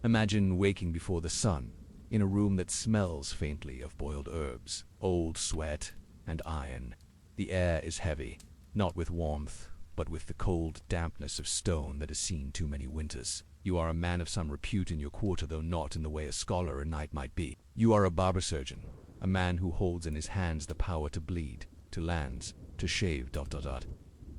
Imagine waking before the sun, in a room that smells faintly of boiled herbs, old sweat, and iron. The air is heavy, not with warmth, but with the cold dampness of stone that has seen too many winters. You are a man of some repute in your quarter, though not in the way a scholar or knight might be. You are a barber surgeon, a man who holds in his hands the power to bleed, to lance, to shave,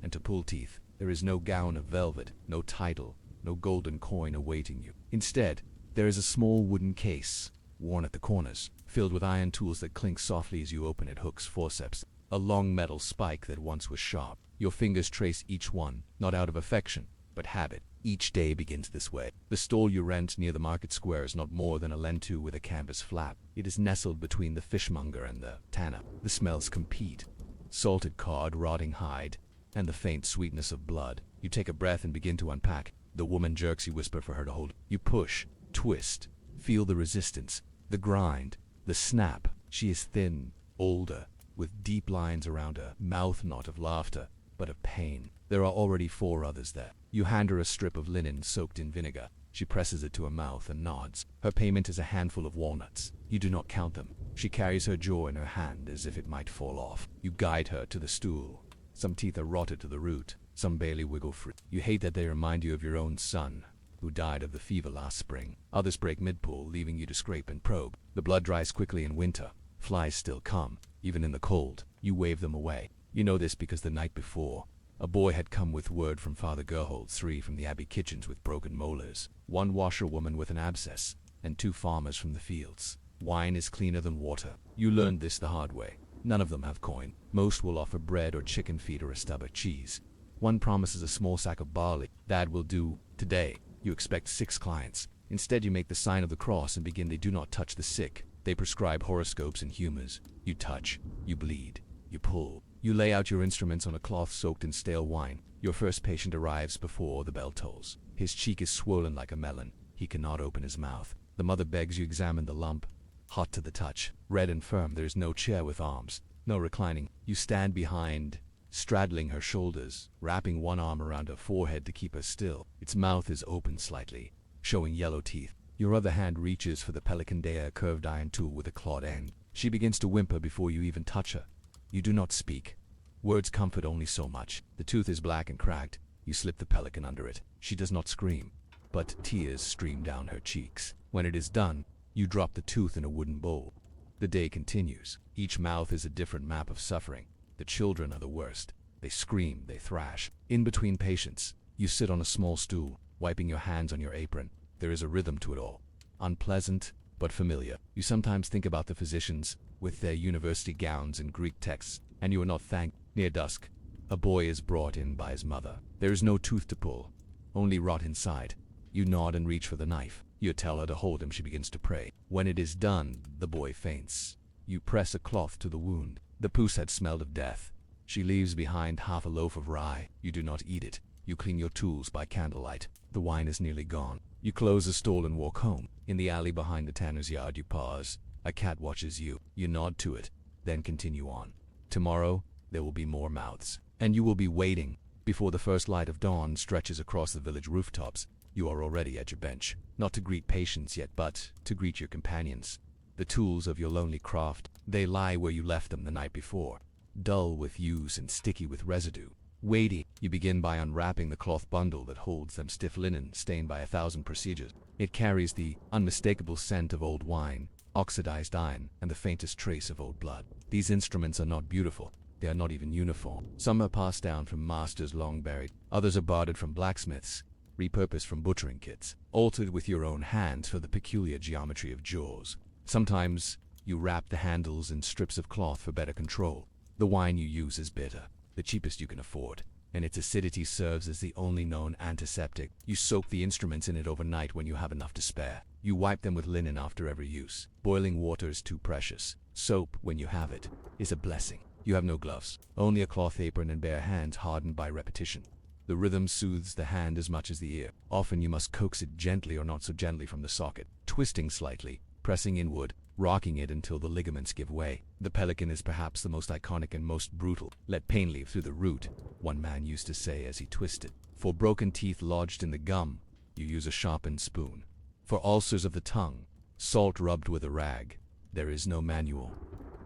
and to pull teeth. There is no gown of velvet, no title, no golden coin awaiting you. Instead, there is a small wooden case, worn at the corners, filled with iron tools that clink softly as you open it, hooks, forceps, a long metal spike that once was sharp. Your fingers trace each one, not out of affection, but habit. Each day begins this way. The stall you rent near the market square is not more than a lean-to with a canvas flap. It is nestled between the fishmonger and the tanner. The smells compete. Salted cod, rotting hide, and the faint sweetness of blood. You take a breath and begin to unpack. The woman jerks, you whisper for her to hold. You push, twist, feel the resistance, the grind, the snap. She is thin, older, with deep lines around her mouth, not of laughter, but of pain. There are already 4 others there. You hand her a strip of linen soaked in vinegar. She presses it to her mouth and nods. Her payment is a handful of walnuts. You do not count them. She carries her jaw in her hand as if it might fall off. You guide her to the stool. Some teeth are rotted to the root. Some barely wiggle free. You hate that they remind you of your own son, who died of the fever last spring. Others break mid-pull, leaving you to scrape and probe. The blood dries quickly in winter. Flies still come, even in the cold. You wave them away. You know this because the night before, a boy had come with word from Father Gerhold, 3 from the abbey kitchens with broken molars, 1 washerwoman with an abscess, and 2 farmers from the fields. Wine is cleaner than water. You learned this the hard way. None of them have coin. Most will offer bread or chicken feet or a stub of cheese. One promises a small sack of barley. That will do today. You expect 6 clients. Instead, you make the sign of the cross and begin. They do not touch the sick. They prescribe horoscopes and humors. You touch. You bleed. You pull. You lay out your instruments on a cloth soaked in stale wine. Your first patient arrives before the bell tolls. His cheek is swollen like a melon. He cannot open his mouth. The mother begs you examine the lump. Hot to the touch. Red and firm. There is no chair with arms. No reclining. You stand behind, straddling her shoulders, wrapping one arm around her forehead to keep her still. Its mouth is open slightly, showing yellow teeth. Your other hand reaches for the pelicandea, curved iron tool with a clawed end. She begins to whimper before you even touch her. You do not speak. Words comfort only so much. The tooth is black and cracked. You slip the pelican under it. She does not scream, but tears stream down her cheeks. When it is done, you drop the tooth in a wooden bowl. The day continues. Each mouth is a different map of suffering. The children are the worst. They scream, they thrash. In between patients, you sit on a small stool, wiping your hands on your apron. There is a rhythm to it all. Unpleasant, but familiar. You sometimes think about the physicians, with their university gowns and Greek texts, and you are not thanked. Near dusk, a boy is brought in by his mother. There is no tooth to pull, only rot inside. You nod and reach for the knife. You tell her to hold him. She begins to pray. When it is done, the boy faints. You press a cloth to the wound. The puss had smelled of death. She leaves behind half a loaf of rye. You do not eat it. You clean your tools by candlelight. The wine is nearly gone. You close the stall and walk home. In the alley behind the tanner's yard, you pause. A cat watches you. You nod to it, then continue on. Tomorrow, there will be more mouths, and you will be waiting. Before the first light of dawn stretches across the village rooftops, you are already at your bench, not to greet patients yet, but to greet your companions. The tools of your lonely craft, they lie where you left them the night before, dull with use and sticky with residue. Waiting, you begin by unwrapping the cloth bundle that holds them, stiff linen, stained by 1,000 procedures. It carries the unmistakable scent of old wine, oxidized iron, and the faintest trace of old blood. These instruments are not beautiful. They are not even uniform. Some are passed down from masters long buried. Others are bartered from blacksmiths, repurposed from butchering kits, altered with your own hands for the peculiar geometry of jaws. Sometimes you wrap the handles in strips of cloth for better control. The wine you use is bitter, the cheapest you can afford, and its acidity serves as the only known antiseptic. You soak the instruments in it overnight when you have enough to spare. You wipe them with linen after every use. Boiling water is too precious. Soap, when you have it, is a blessing. You have no gloves, only a cloth apron and bare hands hardened by repetition. The rhythm soothes the hand as much as the ear. Often you must coax it gently or not so gently from the socket, twisting slightly, pressing inward, rocking it until the ligaments give way. The pelican is perhaps the most iconic and most brutal. Let pain leave through the root, one man used to say as he twisted. For broken teeth lodged in the gum, you use a sharpened spoon. For ulcers of the tongue, salt rubbed with a rag. There is no manual,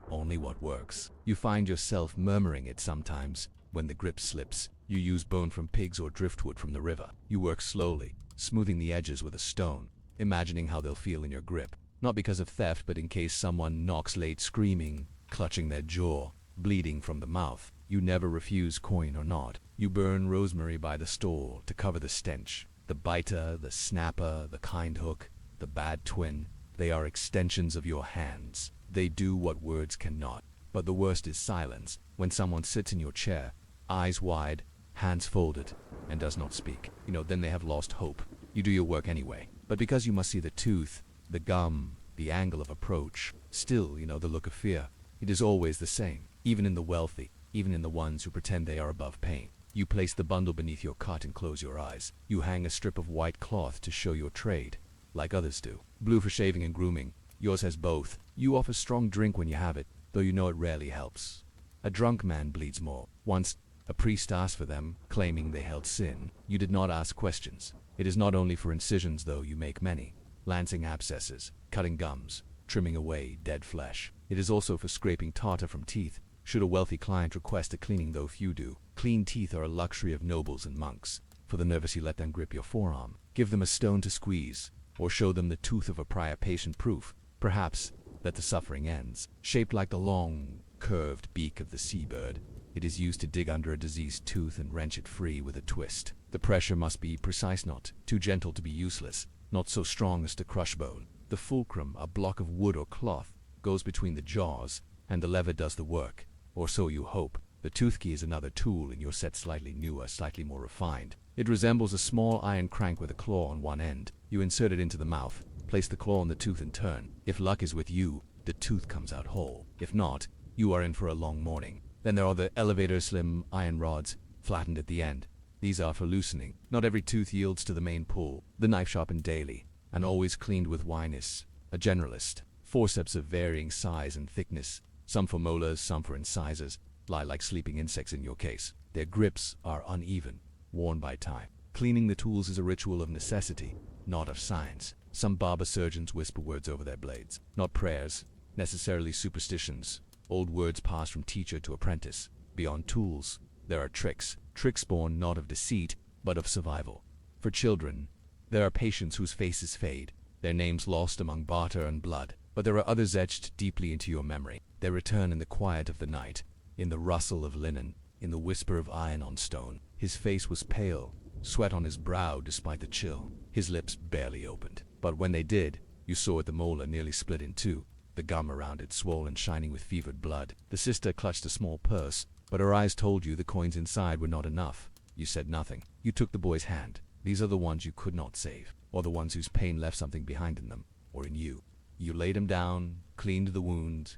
only what works. You find yourself murmuring it sometimes. When the grip slips, you use bone from pigs or driftwood from the river. You work slowly, smoothing the edges with a stone, imagining how they'll feel in your grip. Not because of theft, but in case someone knocks late screaming, clutching their jaw, bleeding from the mouth. You never refuse coin or not. You burn rosemary by the stall to cover the stench. The biter, the snapper, the kind hook, the bad twin, they are extensions of your hands. They do what words cannot. But the worst is silence. When someone sits in your chair, eyes wide, hands folded, and does not speak, then they have lost hope. You do your work anyway. But because you must see the tooth, the gum, the angle of approach, still, the look of fear. It is always the same, even in the wealthy, even in the ones who pretend they are above pain. You place the bundle beneath your cot and close your eyes. You hang a strip of white cloth to show your trade, like others do. Blue for shaving and grooming. Yours has both. You offer strong drink when you have it, though you know it rarely helps. A drunk man bleeds more. Once, a priest asked for them, claiming they held sin. You did not ask questions. It is not only for incisions, though you make many. Lancing abscesses, cutting gums, trimming away dead flesh. It is also for scraping tartar from teeth, should a wealthy client request a cleaning, though few do. Clean teeth are a luxury of nobles and monks. For the nervous, you let them grip your forearm. Give them a stone to squeeze, or show them the tooth of a prior patient, proof, perhaps, that the suffering ends. Shaped like the long, curved beak of the seabird, it is used to dig under a diseased tooth and wrench it free with a twist. The pressure must be precise, not too gentle to be useless, not so strong as to crush bone. The fulcrum, a block of wood or cloth, goes between the jaws, and the lever does the work, or so you hope. The tooth key is another tool in your set, slightly newer, slightly more refined. It resembles a small iron crank with a claw on one end. You insert it into the mouth, place the claw on the tooth and turn. If luck is with you, the tooth comes out whole. If not, you are in for a long morning. Then there are the elevator slim iron rods, flattened at the end. These are for loosening. Not every tooth yields to the main pull. The knife sharpened daily, and always cleaned with winess. A generalist. Forceps of varying size and thickness, some for molars, some for incisors, lie like sleeping insects in your case. Their grips are uneven, worn by time. Cleaning the tools is a ritual of necessity, not of science. Some barber surgeons whisper words over their blades, not prayers, necessarily superstitions, old words passed from teacher to apprentice. Beyond tools, there are tricks born not of deceit, but of survival. For children, there are patients whose faces fade, their names lost among barter and blood. But there are others etched deeply into your memory. They return in the quiet of the night, in the rustle of linen, in the whisper of iron on stone. His face was pale, sweat on his brow despite the chill. His lips barely opened. But when they did, you saw it, the molar nearly split in two, the gum around it swollen, shining with fevered blood. The sister clutched a small purse, but her eyes told you the coins inside were not enough. You said nothing. You took the boy's hand. These are the ones you could not save, or the ones whose pain left something behind in them, or in you. You laid him down, cleaned the wound,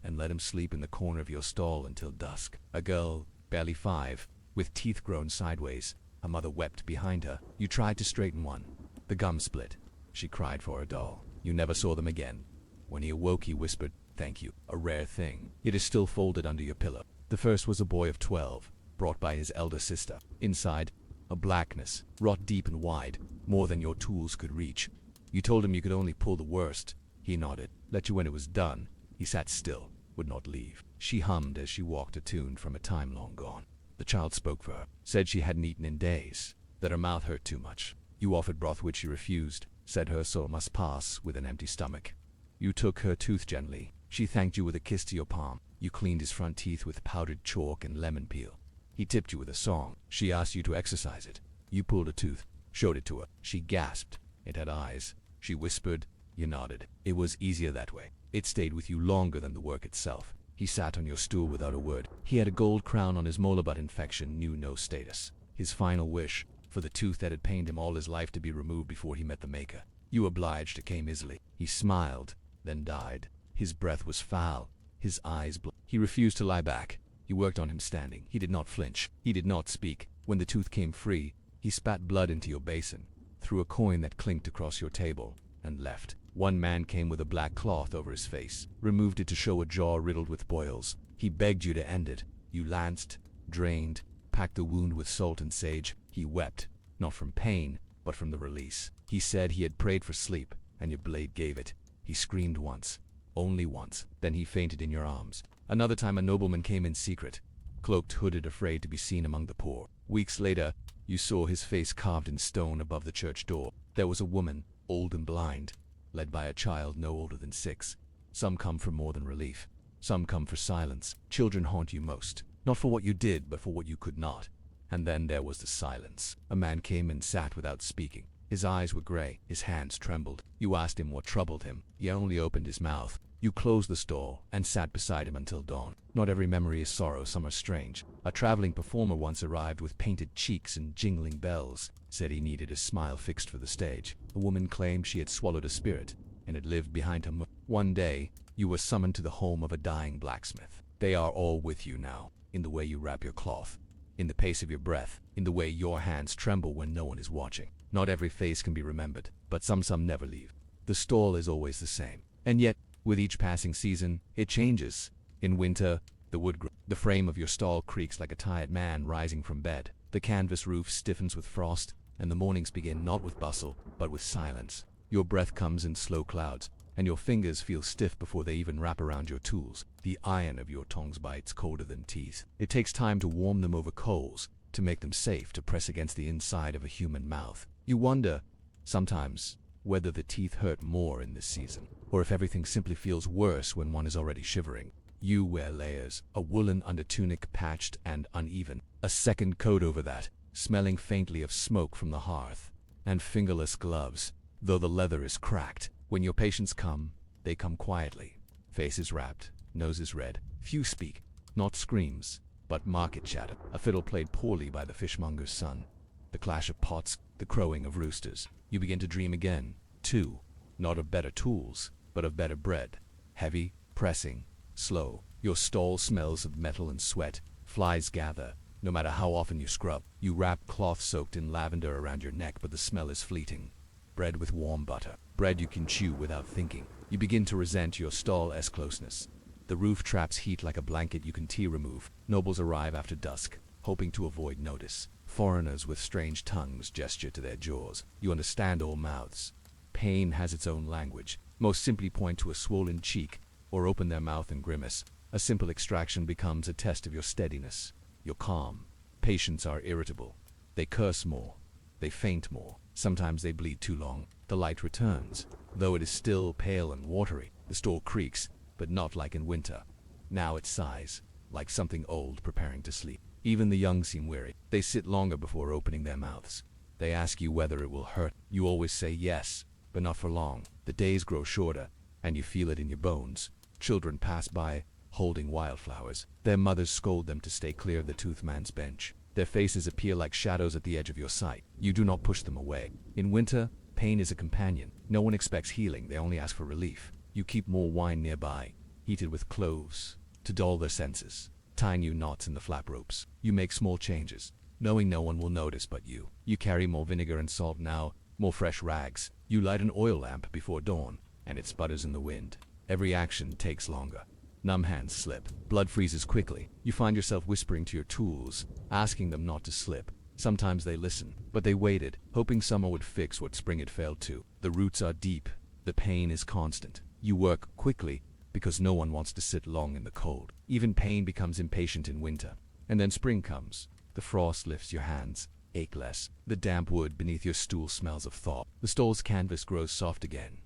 and let him sleep in the corner of your stall until dusk. A girl, barely 5, with teeth grown sideways. Her mother wept behind her. You tried to straighten one. The gum split. She cried for her doll. You never saw them again. When he awoke, he whispered, "Thank you," a rare thing. It is still folded under your pillow. The first was a boy of 12, brought by his elder sister. Inside, a blackness, wrought deep and wide, more than your tools could reach. You told him you could only pull the worst. He nodded, let you when it was done. He sat still, would not leave. She hummed as she walked a tune from a time long gone. The child spoke for her, said she hadn't eaten in days, that her mouth hurt too much. You offered broth, which she refused, said her soul must pass with an empty stomach. You took her tooth gently. She thanked you with a kiss to your palm. You cleaned his front teeth with powdered chalk and lemon peel. He tipped you with a song. She asked you to exercise it. You pulled a tooth, showed it to her. She gasped. It had eyes. She whispered. You nodded. It was easier that way. It stayed with you longer than the work itself. He sat on your stool without a word. He had a gold crown on his molar, but infection knew no status. His final wish, for the tooth that had pained him all his life to be removed before he met the maker. You obliged, it came easily. He smiled, then died. His breath was foul, his eyes He refused to lie back. You worked on him standing. He did not flinch. He did not speak. When the tooth came free, he spat blood into your basin, threw a coin that clinked across your table, and left. One man came with a black cloth over his face, removed it to show a jaw riddled with boils. He begged you to end it. You lanced, drained, packed the wound with salt and sage. He wept, not from pain, but from the release. He said he had prayed for sleep, and your blade gave it. He screamed once, only once, then he fainted in your arms. Another time a nobleman came in secret, cloaked, hooded, afraid to be seen among the poor. Weeks later, you saw his face carved in stone above the church door. There was a woman, old and blind, led by a child no older than 6. Some come for more than relief. Some come for silence. Children haunt you most, not for what you did, but for what you could not. And then there was the silence. A man came and sat without speaking. His eyes were gray, his hands trembled. You asked him what troubled him. He only opened his mouth. You closed the stall and sat beside him until dawn. Not every memory is sorrow, some are strange. A traveling performer once arrived with painted cheeks and jingling bells. Said he needed a smile fixed for the stage. A woman claimed she had swallowed a spirit and had lived behind him. One day, you were summoned to the home of a dying blacksmith. They are all with you now, in the way you wrap your cloth, in the pace of your breath, in the way your hands tremble when no one is watching. Not every face can be remembered, but some never leave. The stall is always the same. And yet, with each passing season, it changes. In winter, the frame of your stall creaks like a tired man rising from bed. The canvas roof stiffens with frost, and the mornings begin not with bustle, but with silence. Your breath comes in slow clouds, and your fingers feel stiff before they even wrap around your tools. The iron of your tongs bites colder than teeth. It takes time to warm them over coals, to make them safe to press against the inside of a human mouth. You wonder, sometimes, whether the teeth hurt more in this season, or if everything simply feels worse when one is already shivering. You wear layers, a woolen undertunic patched and uneven, a second coat over that, smelling faintly of smoke from the hearth, and fingerless gloves, though the leather is cracked. When your patients come, they come quietly, faces wrapped, noses red. Few speak, not screams, but market chatter. A fiddle played poorly by the fishmonger's son. The clash of pots, the crowing of roosters. You begin to dream again, too, not of better tools, but of better bread. Heavy, pressing, slow. Your stall smells of metal and sweat. Flies gather, no matter how often you scrub. You wrap cloth soaked in lavender around your neck, but the smell is fleeting. Bread with warm butter. Bread you can chew without thinking. You begin to resent your stall's closeness. The roof traps heat like a blanket you can remove. Nobles arrive after dusk, hoping to avoid notice. Foreigners with strange tongues gesture to their jaws. You understand all mouths. Pain has its own language. Most simply point to a swollen cheek, or open their mouth and grimace. A simple extraction becomes a test of your steadiness, your calm. Patients are irritable. They curse more. They faint more. Sometimes they bleed too long. The light returns, though it is still pale and watery. The stall creaks, but not like in winter. Now it sighs, like something old preparing to sleep. Even the young seem weary. They sit longer before opening their mouths. They ask you whether it will hurt. You always say yes, but not for long. The days grow shorter, and you feel it in your bones. Children pass by, holding wildflowers. Their mothers scold them to stay clear of the toothman's bench. Their faces appear like shadows at the edge of your sight. You do not push them away. In winter, pain is a companion. No one expects healing, they only ask for relief. You keep more wine nearby, heated with cloves, to dull their senses. Tie new knots in the flap ropes. You make small changes, knowing no one will notice but you. You carry more vinegar and salt now, more fresh rags. You light an oil lamp before dawn, and it sputters in the wind. Every action takes longer. Numb hands slip. Blood freezes quickly. You find yourself whispering to your tools, asking them not to slip. Sometimes they listen, but they waited, hoping someone would fix what spring had failed to. The roots are deep. The pain is constant. You work quickly, because no one wants to sit long in the cold. Even pain becomes impatient in winter. And then spring comes. The frost lifts your hands, ache less. The damp wood beneath your stool smells of thaw. The stall's canvas grows soft again.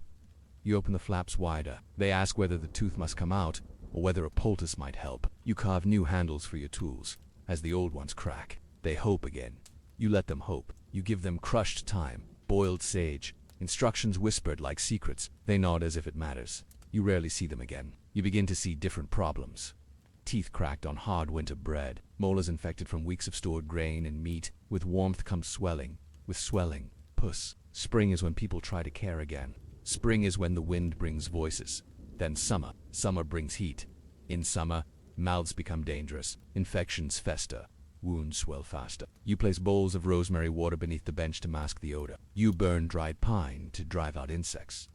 You open the flaps wider. They ask whether the tooth must come out, or whether a poultice might help. You carve new handles for your tools. As the old ones crack, they hope again. You let them hope. You give them crushed thyme, boiled sage, instructions whispered like secrets. They nod as if it matters. You rarely see them again. You begin to see different problems. Teeth cracked on hard winter bread, molars infected from weeks of stored grain and meat. With warmth comes swelling. With swelling, puss. Spring is when people try to care again. Spring is when the wind brings voices. Then summer. Summer brings heat. In summer, mouths become dangerous. Infections fester. Wounds swell faster. You place bowls of rosemary water beneath the bench to mask the odor. You burn dried pine to drive out insects.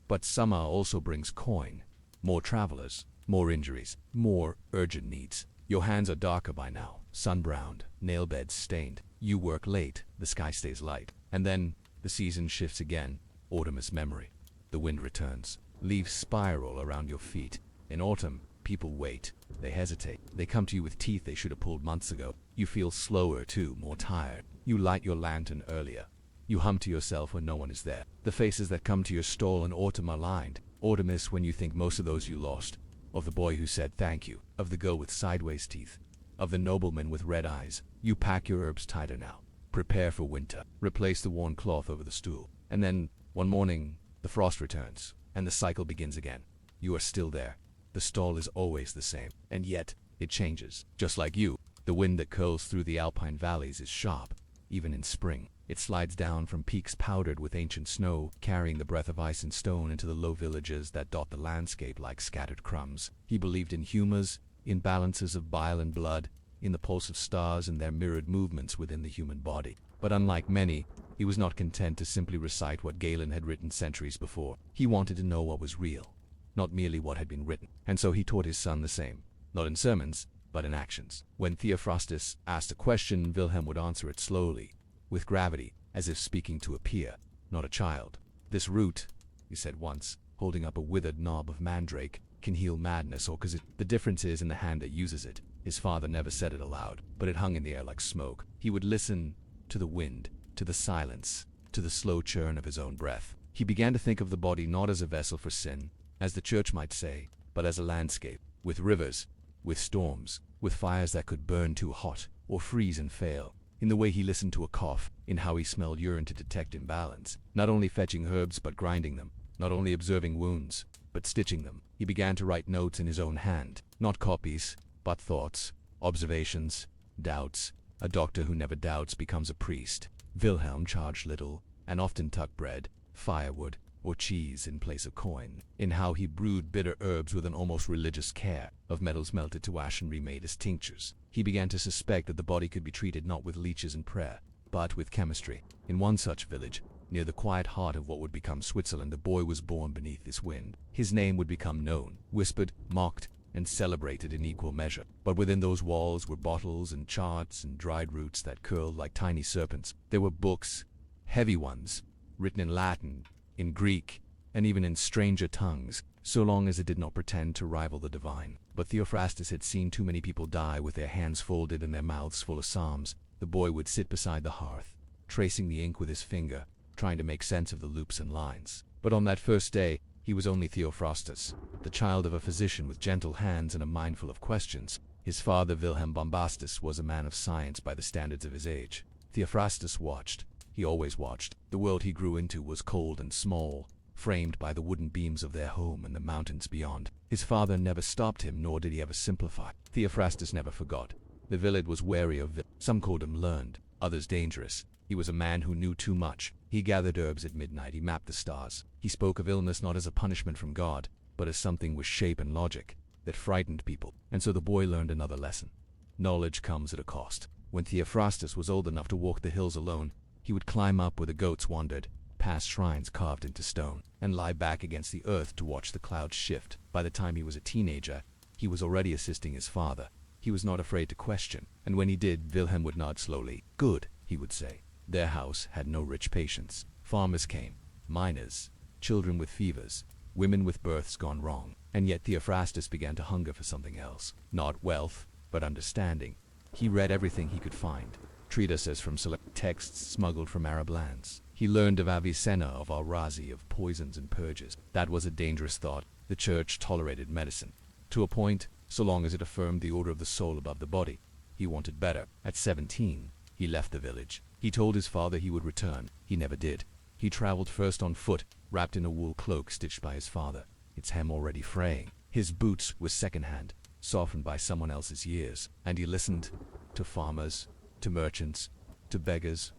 But summer also brings coin. More travelers. More injuries. More urgent needs. Your hands are darker by now. Sun-browned. Nail beds stained. You work late. The sky stays light. And then, The season shifts again. Autumn is memory. The wind returns. Leaves spiral around your feet. In autumn, people wait. They hesitate. They come to you with teeth they should have pulled months ago. You feel slower too, more tired. You light your lantern earlier. You hum to yourself when no one is there. The faces that come to your stall in autumn are lined. Autumn is when you think most of those you lost. Of the boy who said thank you. Of the girl with sideways teeth. Of the nobleman with red eyes. You pack your herbs tighter now. Prepare for winter. Replace the worn cloth over the stool. And then, one morning, the frost returns, and the cycle begins again. You are still there. The stall is always the same, and yet, it changes. Just like you, the wind that curls through the alpine valleys is sharp, even in spring. It slides down from peaks powdered with ancient snow, carrying the breath of ice and stone into the low villages that dot the landscape like scattered crumbs. He believed in humors, in balances of bile and blood, in the pulse of stars and their mirrored movements within the human body. But unlike many, he was not content to simply recite what Galen had written centuries before. He wanted to know what was real, not merely what had been written. And so he taught his son the same, not in sermons, but in actions. When Theophrastus asked a question, Wilhelm would answer it slowly, with gravity, as if speaking to a peer, not a child. "This root," he said once, holding up a withered knob of mandrake, "can heal madness, or 'cause the difference is in the hand that uses it." His father never said it aloud, but it hung in the air like smoke. He would listen to the wind, to the silence, to the slow churn of his own breath. He began to think of the body not as a vessel for sin, as the church might say, but as a landscape, with rivers, with storms, with fires that could burn too hot, or freeze and fail. In the way he listened to a cough, in how he smelled urine to detect imbalance, not only fetching herbs but grinding them, not only observing wounds, but stitching them. He began to write notes in his own hand, not copies, but thoughts, observations, doubts. A doctor who never doubts becomes a priest. Wilhelm charged little, and often tucked bread, firewood, or cheese in place of coin. In how he brewed bitter herbs with an almost religious care, of metals melted to ash and remade as tinctures. He began to suspect that the body could be treated not with leeches and prayer, but with chemistry. In one such village, near the quiet heart of what would become Switzerland, a boy was born beneath this wind. His name would become known, whispered, mocked, and celebrated in equal measure. But within those walls were bottles and charts and dried roots that curled like tiny serpents. There were books, heavy ones, written in Latin, in Greek, and even in stranger tongues, so long as it did not pretend to rival the divine. But Theophrastus had seen too many people die with their hands folded and their mouths full of psalms. The boy would sit beside the hearth, tracing the ink with his finger, trying to make sense of the loops and lines. But on that first day, he was only Theophrastus, the child of a physician with gentle hands and a mind full of questions. His father, Wilhelm Bombastus, was a man of science by the standards of his age. Theophrastus watched. He always watched. The world he grew into was cold and small, framed by the wooden beams of their home and the mountains beyond. His father never stopped him, nor did he ever simplify. Theophrastus never forgot. The village was wary of some called him learned, others dangerous. He was a man who knew too much. He gathered herbs at midnight. He mapped the stars. He spoke of illness not as a punishment from God, but as something with shape and logic that frightened people. And so the boy learned another lesson. Knowledge comes at a cost. When Theophrastus was old enough to walk the hills alone, he would climb up where the goats wandered, past shrines carved into stone, and lie back against the earth to watch the clouds shift. By the time he was a teenager, he was already assisting his father. He was not afraid to question, and when he did, Wilhelm would nod slowly. "Good," he would say. Their house had no rich patients. Farmers came, miners, children with fevers, women with births gone wrong. And yet Theophrastus began to hunger for something else. Not wealth, but understanding. He read everything he could find. Treatises from select texts smuggled from Arab lands. He learned of Avicenna, of Al-Razi, of poisons and purges. That was a dangerous thought. The church tolerated medicine. To a point, so long as it affirmed the order of the soul above the body. He wanted better. At 17, he left the village. He told his father he would return. He never did. He traveled first on foot, wrapped in a wool cloak stitched by his father, its hem already fraying. His boots were second-hand, softened by someone else's years. And he listened to farmers, to merchants, to beggars,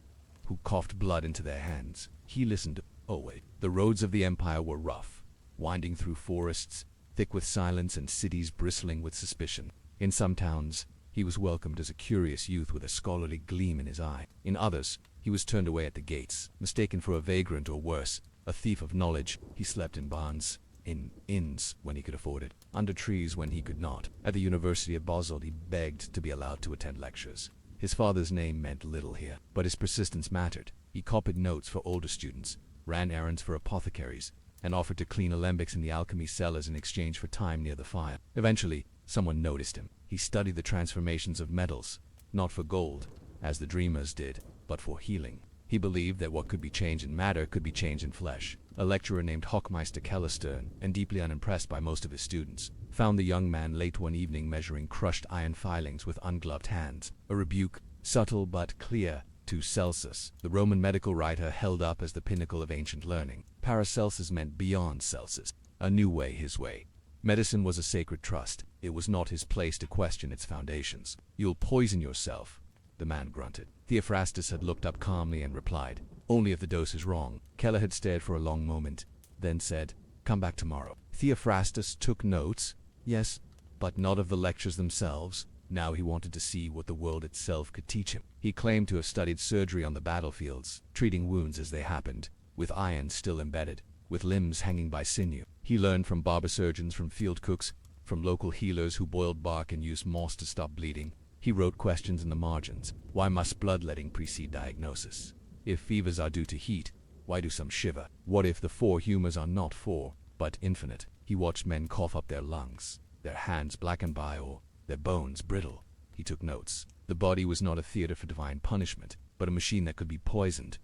who coughed blood into their hands. He listened. Oh wait. The roads of the empire were rough, winding through forests, thick with silence, and cities bristling with suspicion. In some towns, he was welcomed as a curious youth with a scholarly gleam in his eye. In others, he was turned away at the gates, mistaken for a vagrant or worse, a thief of knowledge. He slept in barns, in inns when he could afford it, under trees when he could not. At the University of Basel, he begged to be allowed to attend lectures. His father's name meant little here, but his persistence mattered. He copied notes for older students, ran errands for apothecaries, and offered to clean alembics in the alchemy cellars in exchange for time near the fire. Eventually, someone noticed him. He studied the transformations of metals, not for gold, as the dreamers did, but for healing. He believed that what could be changed in matter could be changed in flesh. A lecturer named Hockmeister Kellerstern, and deeply unimpressed by most of his students, found the young man late one evening measuring crushed iron filings with ungloved hands, a rebuke, subtle but clear, to Celsus, the Roman medical writer held up as the pinnacle of ancient learning. Paracelsus meant beyond Celsus, a new way, his way. Medicine was a sacred trust. It was not his place to question its foundations. "You'll poison yourself," the man grunted. Theophrastus had looked up calmly and replied, "Only if the dose is wrong." Keller had stared for a long moment, then said, "Come back tomorrow." Theophrastus took notes, yes, but not of the lectures themselves. Now he wanted to see what the world itself could teach him. He claimed to have studied surgery on the battlefields, treating wounds as they happened, with iron still embedded, with limbs hanging by sinew. He learned from barber surgeons, from field cooks, from local healers who boiled bark and used moss to stop bleeding. He wrote questions in the margins. Why must bloodletting precede diagnosis? If fevers are due to heat, why do some shiver? What if the four humors are not four, but infinite? He watched men cough up their lungs, their hands blackened by or their bones brittle. He took notes. The body was not a theater for divine punishment, but a machine that could be poisoned.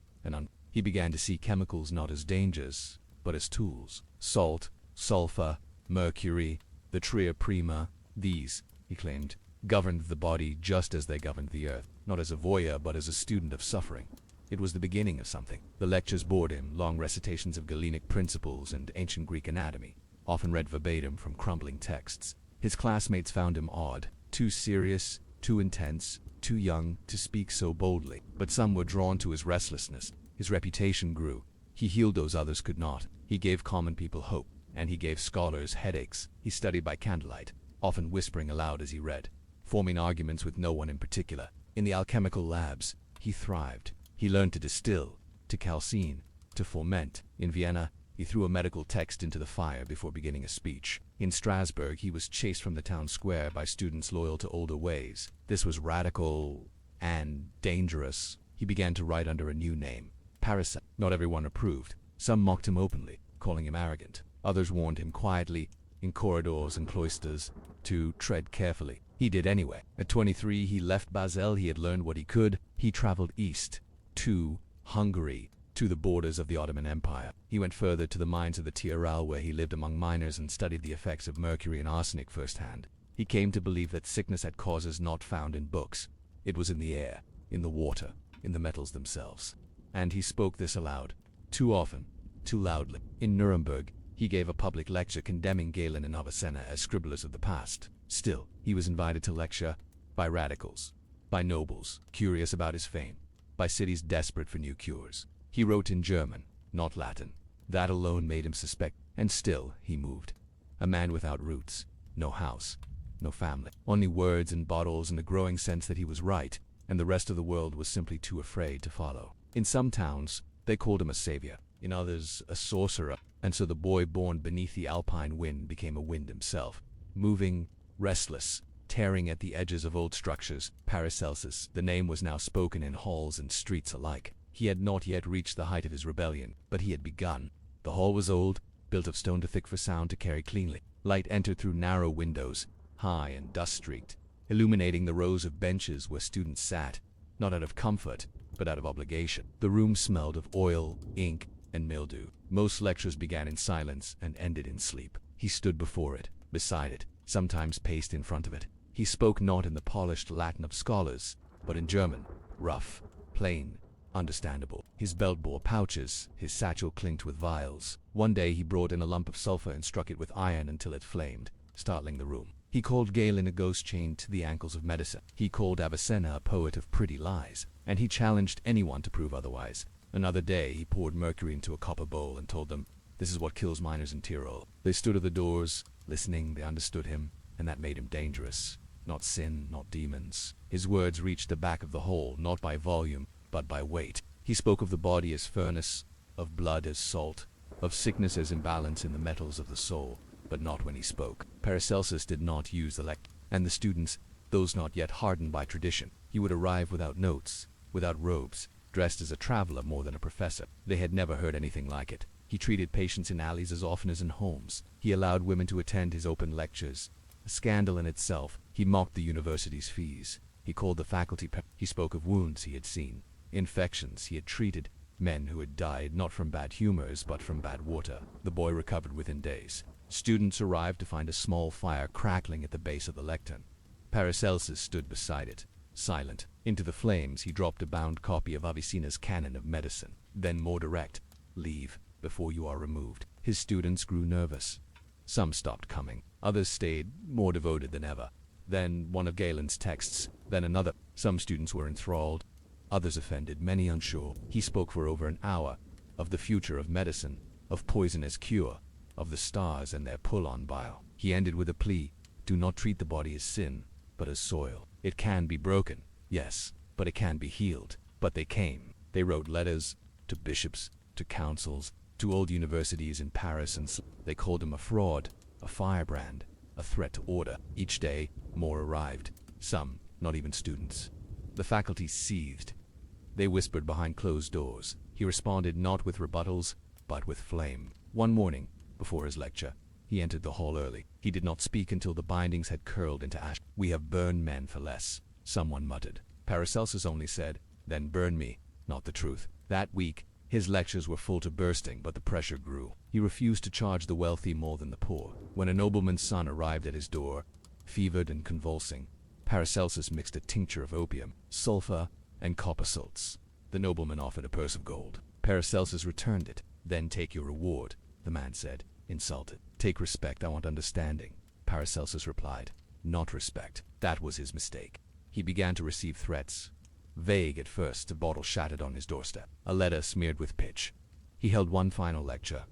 He began to see chemicals not as dangers, but as tools. Salt, sulfur, mercury, the tria prima, these, he claimed, governed the body just as they governed the earth, not as a voyeur but as a student of suffering. It was the beginning of something. The lectures bored him, long recitations of Galenic principles and ancient Greek anatomy, often read verbatim from crumbling texts. His classmates found him odd, too serious, too intense, too young to speak so boldly. But some were drawn to his restlessness. His reputation grew. He healed those others could not. He gave common people hope, and he gave scholars headaches. He studied by candlelight, often whispering aloud as he read, forming arguments with no one in particular. In the alchemical labs, he thrived. He learned to distill, to calcine, to foment. In Vienna, he threw a medical text into the fire before beginning a speech. In Strasbourg, he was chased from the town square by students loyal to older ways. This was radical and dangerous. He began to write under a new name, Paracelsus. Not everyone approved. Some mocked him openly, calling him arrogant. Others warned him quietly, in corridors and cloisters, to tread carefully. He did anyway. At 23, he left Basel. He had learned what he could. He traveled east, to Hungary, to the borders of the Ottoman Empire. He went further to the mines of the Tyrol, where he lived among miners and studied the effects of mercury and arsenic firsthand. He came to believe that sickness had causes not found in books. It was in the air, in the water, in the metals themselves. And he spoke this aloud, too often, too loudly. In Nuremberg, he gave a public lecture condemning Galen and Avicenna as scribblers of the past. Still, he was invited to lecture by radicals, by nobles curious about his fame, by cities desperate for new cures. He wrote in German, not Latin. That alone made him suspect, and still he moved. A man without roots, no house, no family, only words and bottles and the growing sense that he was right, and the rest of the world was simply too afraid to follow. In some towns, they called him a savior, in others a sorcerer, and so the boy born beneath the alpine wind became a wind himself, moving, restless, tearing at the edges of old structures. Paracelsus, the name was now spoken in halls and streets alike. He had not yet reached the height of his rebellion, but he had begun. The hall was old, built of stone too thick for sound to carry cleanly. Light entered through narrow windows, high and dust-streaked, illuminating the rows of benches where students sat, not out of comfort, but out of obligation. The room smelled of oil, ink, and mildew. Most lectures began in silence and ended in sleep. He stood before it, beside it, sometimes paced in front of it. He spoke not in the polished Latin of scholars, but in German, rough, plain, understandable. His belt bore pouches, his satchel clinked with vials. One day he brought in a lump of sulfur and struck it with iron until it flamed, startling the room. He called Galen a ghost chained to the ankles of medicine. He called Avicenna a poet of pretty lies, and he challenged anyone to prove otherwise. Another day he poured mercury into a copper bowl and told them, "This is what kills miners in Tyrol." They stood at the doors, listening. They understood him, and that made him dangerous. Not sin, not demons. His words reached the back of the hall, not by volume, but by weight. He spoke of the body as furnace, of blood as salt, of sickness as imbalance in the metals of the soul, but not when he spoke. Paracelsus did not use the lecture, and the students, those not yet hardened by tradition. He would arrive without notes, without robes, dressed as a traveler more than a professor. They had never heard anything like it. He treated patients in alleys as often as in homes. He allowed women to attend his open lectures, a scandal in itself. He mocked the university's fees. He called the faculty. He spoke of wounds he had seen, infections he had treated, men who had died not from bad humors but from bad water. The boy recovered within days. Students arrived to find a small fire crackling at the base of the lectern. Paracelsus stood beside it, silent. Into the flames he dropped a bound copy of Avicenna's Canon of Medicine. Then, more direct, "Leave before you are removed." His students grew nervous. Some stopped coming. Others stayed, more devoted than ever. Then one of Galen's texts, then another. Some students were enthralled, others offended, many unsure. He spoke for over an hour, of the future of medicine, of poison as cure, of the stars and their pull on bile. He ended with a plea: do not treat the body as sin, but as soil. It can be broken, yes, but it can be healed. But they came. They wrote letters to bishops, to councils, to old universities in Paris, and they called him a fraud, a firebrand, a threat to order. Each day, more arrived. Some, not even students. The faculty seethed. They whispered behind closed doors. He responded not with rebuttals, but with flame. One morning, before his lecture, he entered the hall early. He did not speak until the bindings had curled into ash. "We have burned men for less," someone muttered. Paracelsus only said, "Then burn me, not the truth." That week, his lectures were full to bursting, but the pressure grew. He refused to charge the wealthy more than the poor. When a nobleman's son arrived at his door, fevered and convulsing, Paracelsus mixed a tincture of opium, sulfur, and copper salts. The nobleman offered a purse of gold. Paracelsus returned it. "Then take your reward," the man said, insulted. "Take respect, I want understanding." Paracelsus replied, "Not respect." That was his mistake. He began to receive threats. Vague at first, a bottle shattered on his doorstep, a letter smeared with pitch. He held one final lecture,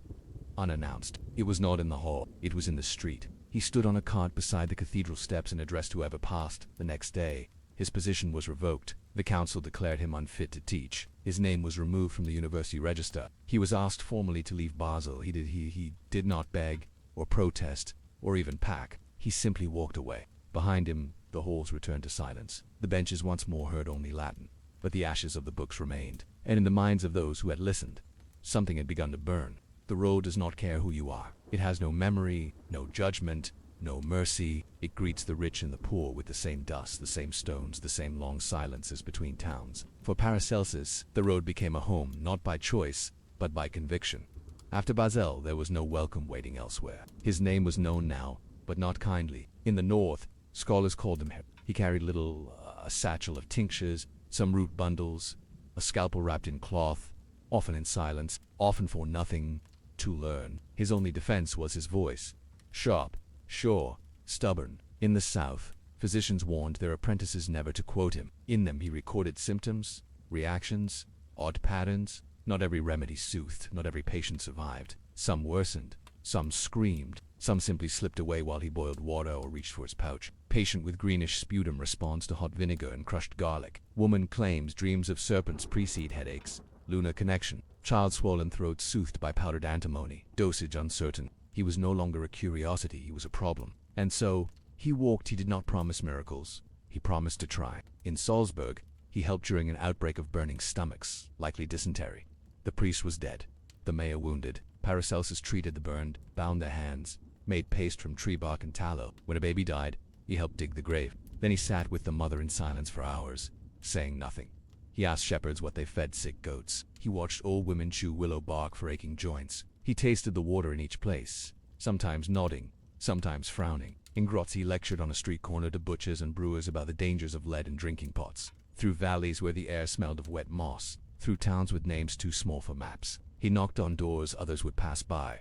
unannounced. It was not in the hall, it was in the street. He stood on a cart beside the cathedral steps and addressed whoever passed. The next day, his position was revoked. The council declared him unfit to teach. His name was removed from the university register. He was asked formally to leave Basel. He did not beg, or protest, or even pack. He simply walked away. Behind him, the halls returned to silence. The benches once more heard only Latin, but the ashes of the books remained. And in the minds of those who had listened, something had begun to burn. The road does not care who you are. It has no memory, no judgment, no mercy. It greets the rich and the poor with the same dust, the same stones, the same long silences between towns. For Paracelsus, the road became a home, not by choice, but by conviction. After Basel, there was no welcome waiting elsewhere. His name was known now, but not kindly. In the north, scholars called him Herr. He carried a satchel of tinctures, some root bundles, a scalpel wrapped in cloth, often in silence, often for nothing, to learn. His only defense was his voice. Sharp, sure, stubborn. In the South, physicians warned their apprentices never to quote him. In them he recorded symptoms, reactions, odd patterns. Not every remedy soothed, not every patient survived. Some worsened, some screamed, some simply slipped away while he boiled water or reached for his pouch. Patient with greenish sputum responds to hot vinegar and crushed garlic. Woman claims dreams of serpents precede headaches. Lunar connection. Child swollen throat soothed by powdered antimony. Dosage uncertain. He was no longer a curiosity, he was a problem. And so, he walked. He did not promise miracles. He promised to try. In Salzburg, he helped during an outbreak of burning stomachs, likely dysentery. The priest was dead, the mayor wounded. Paracelsus treated the burned, bound their hands, made paste from tree bark and tallow. When a baby died, he helped dig the grave. Then he sat with the mother in silence for hours, saying nothing. He asked shepherds what they fed sick goats. He watched old women chew willow bark for aching joints. He tasted the water in each place, sometimes nodding, sometimes frowning. In Graz he lectured on a street corner to butchers and brewers about the dangers of lead in drinking pots. Through valleys where the air smelled of wet moss, through towns with names too small for maps. He knocked on doors others would pass by.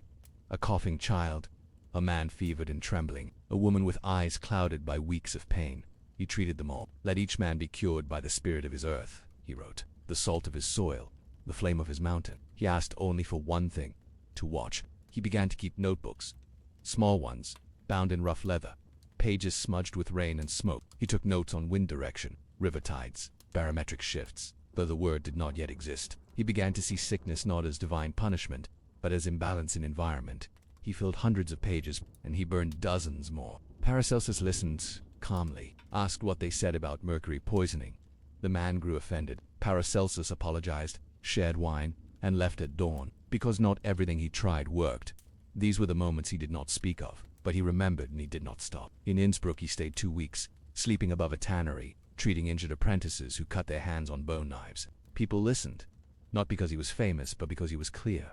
A coughing child, a man fevered and trembling, a woman with eyes clouded by weeks of pain. He treated them all. "Let each man be cured by the spirit of his earth," he wrote, "the salt of his soil, the flame of his mountain." He asked only for one thing, to watch. He began to keep notebooks, small ones, bound in rough leather, pages smudged with rain and smoke. He took notes on wind direction, river tides, barometric shifts, though the word did not yet exist. He began to see sickness not as divine punishment, but as imbalance in environment. He filled hundreds of pages, and he burned dozens more. Paracelsus listened, calmly, asked what they said about mercury poisoning. The man grew offended. Paracelsus apologized, shared wine, and left at dawn, because not everything he tried worked. These were the moments he did not speak of, but he remembered and he did not stop. In Innsbruck he stayed 2 weeks, sleeping above a tannery, treating injured apprentices who cut their hands on bone knives. People listened, not because he was famous, but because he was clear.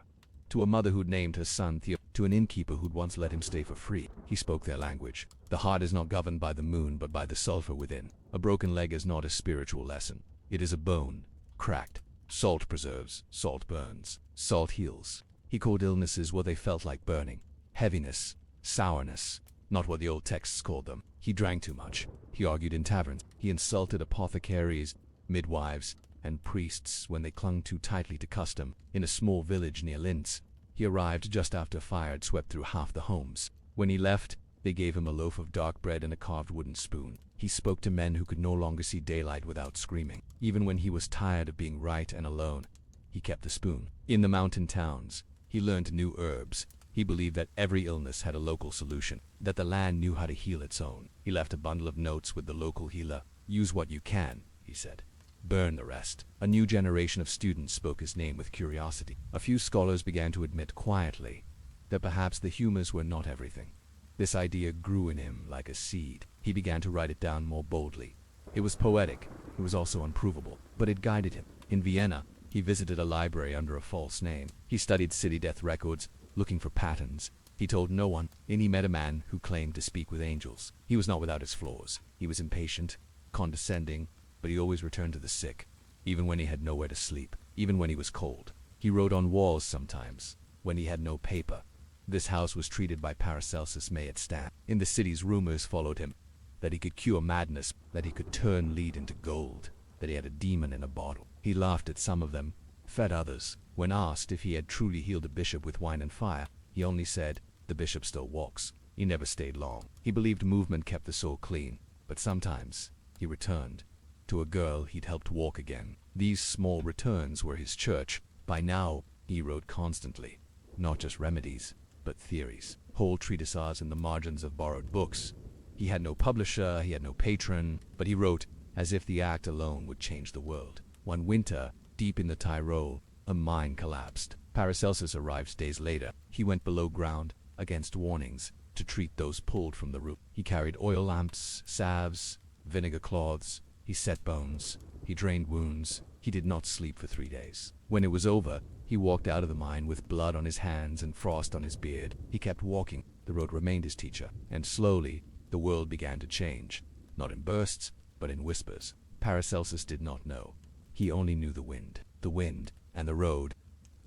To a mother who'd named her son Theo, to an innkeeper who'd once let him stay for free, he spoke their language. The heart is not governed by the moon, but by the sulfur within. A broken leg is not a spiritual lesson. It is a bone, cracked. Salt preserves, salt burns, salt heals. He called illnesses what they felt like burning. Heaviness, sourness, not what the old texts called them. He drank too much. He argued in taverns. He insulted apothecaries, midwives, and priests when they clung too tightly to custom. In a small village near Linz, he arrived just after fire had swept through half the homes. When he left, they gave him a loaf of dark bread and a carved wooden spoon. He spoke to men who could no longer see daylight without screaming. Even when he was tired of being right and alone, he kept the spoon. In the mountain towns, he learned new herbs. He believed that every illness had a local solution, that the land knew how to heal its own. He left a bundle of notes with the local healer. Use what you can, he said. Burn the rest. A new generation of students spoke his name with curiosity. A few scholars began to admit quietly that perhaps the humors were not everything. This idea grew in him like a seed. He began to write it down more boldly. It was poetic, it was also unprovable, but it guided him. In Vienna, he visited a library under a false name. He studied city death records, looking for patterns. He told no one, and he met a man who claimed to speak with angels. He was not without his flaws. He was impatient, condescending, but he always returned to the sick, even when he had nowhere to sleep, even when he was cold. He wrote on walls sometimes, when he had no paper. This house was treated by Paracelsus May at Stan. In the cities, rumors followed him, that he could cure madness, that he could turn lead into gold, that he had a demon in a bottle. He laughed at some of them, fed others. When asked if he had truly healed a bishop with wine and fire, he only said, "The bishop still walks." He never stayed long. He believed movement kept the soul clean, but sometimes he returned to a girl he'd helped walk again. These small returns were his church. By now, he wrote constantly, not just remedies, but theories, whole treatises in the margins of borrowed books. He had no publisher, he had no patron, but he wrote as if the act alone would change the world. One winter, deep in the Tyrol, a mine collapsed. Paracelsus arrived days later. He went below ground, against warnings, to treat those pulled from the roof. He carried oil lamps, salves, vinegar cloths. He set bones. He drained wounds. He did not sleep for 3 days. When it was over, he walked out of the mine with blood on his hands and frost on his beard. He kept walking. The road remained his teacher. And slowly, the world began to change. Not in bursts, but in whispers. Paracelsus did not know. He only knew the wind and the road.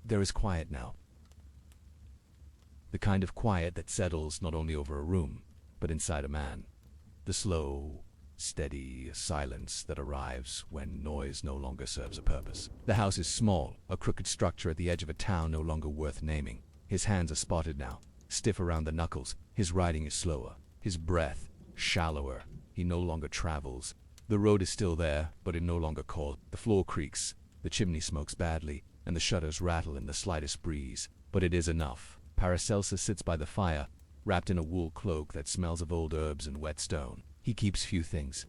There is quiet now. The kind of quiet that settles not only over a room, but inside a man. The slow, steady silence that arrives when noise no longer serves a purpose. The house is small, a crooked structure at the edge of a town no longer worth naming. His hands are spotted now, stiff around the knuckles. His writing is slower, his breath shallower. He no longer travels. The road is still there, but it no longer calls. The floor creaks, the chimney smokes badly, and the shutters rattle in the slightest breeze. But it is enough. Paracelsus sits by the fire, wrapped in a wool cloak that smells of old herbs and wet stone. He keeps few things.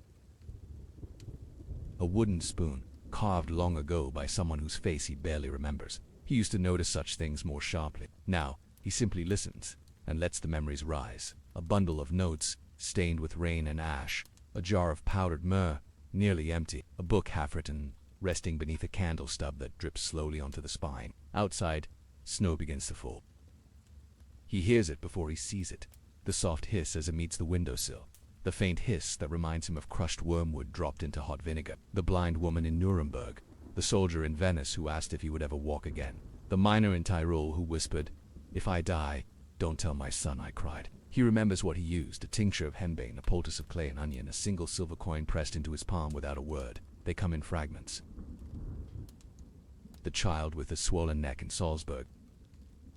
A wooden spoon, carved long ago by someone whose face he barely remembers. He used to notice such things more sharply. Now, he simply listens, and lets the memories rise. A bundle of notes, stained with rain and ash. A jar of powdered myrrh, nearly empty. A book half-written, resting beneath a candle stub that drips slowly onto the spine. Outside, snow begins to fall. He hears it before he sees it. The soft hiss as it meets the windowsill. The faint hiss that reminds him of crushed wormwood dropped into hot vinegar. The blind woman in Nuremberg. The soldier in Venice who asked if he would ever walk again. The miner in Tyrol who whispered, "If I die, don't tell my son I cried." He remembers what he used, a tincture of henbane, a poultice of clay and onion, a single silver coin pressed into his palm without a word. They come in fragments. The child with the swollen neck in Salzburg.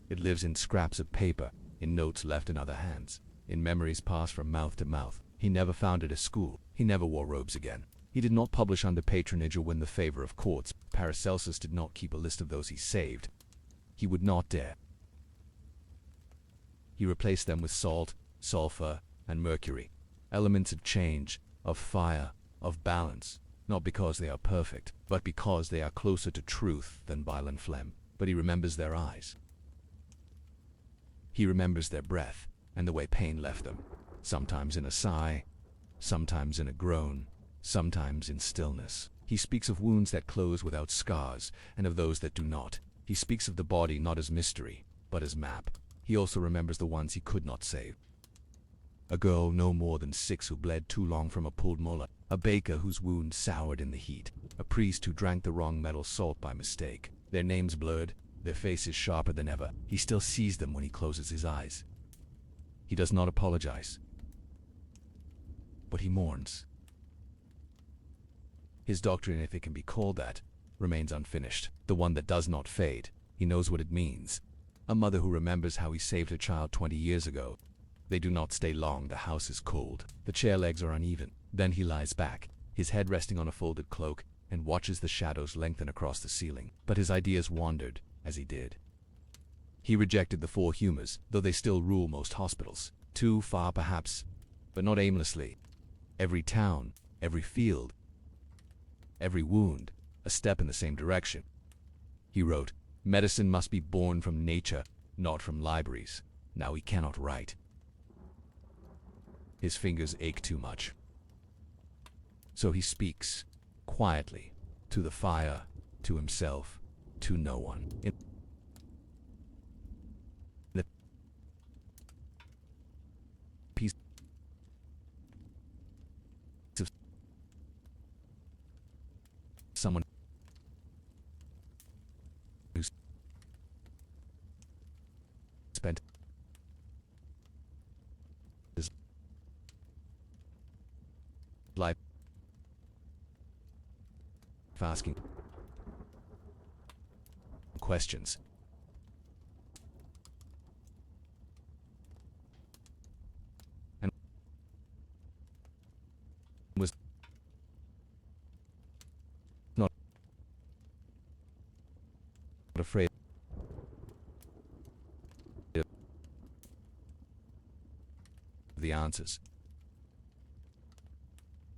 It lives in scraps of paper, in notes left in other hands, in memories passed from mouth to mouth. He never founded a school. He never wore robes again. He did not publish under patronage or win the favor of courts. Paracelsus did not keep a list of those he saved. He would not dare. He replaced them with salt, sulfur, and mercury. elements of change, of fire, of balance, not because they are perfect, but because they are closer to truth than bile and phlegm. But he remembers their eyes. He remembers their breath and the way pain left them, sometimes in a sigh, sometimes in a groan, sometimes in stillness. He speaks of wounds that close without scars and of those that do not. He speaks of the body not as mystery, but as map. He also remembers the ones he could not save. A girl no more than 6 who bled too long from a pulled molar, a baker whose wound soured in the heat, a priest who drank the wrong metal salt by mistake. Their names blurred, their faces sharper than ever. He still sees them when he closes his eyes. He does not apologize, but he mourns. His doctrine, if it can be called that, remains unfinished. The one that does not fade. He knows what it means. A mother who remembers how he saved her child 20 years ago. They do not stay long. The house is cold. The chair legs are uneven. Then he lies back, his head resting on a folded cloak, and watches the shadows lengthen across the ceiling. But his ideas wandered as he did. He rejected the 4 humors, though they still rule most hospitals. Too far perhaps, but not aimlessly. Every town, every field, every wound, a step in the same direction. He wrote, "Medicine must be born from nature, not from libraries." Now he cannot write. His fingers ache too much. So he speaks, quietly, to the fire, to himself, to no one. In the piece of someone who spent his life asking questions. And was not afraid of the answers.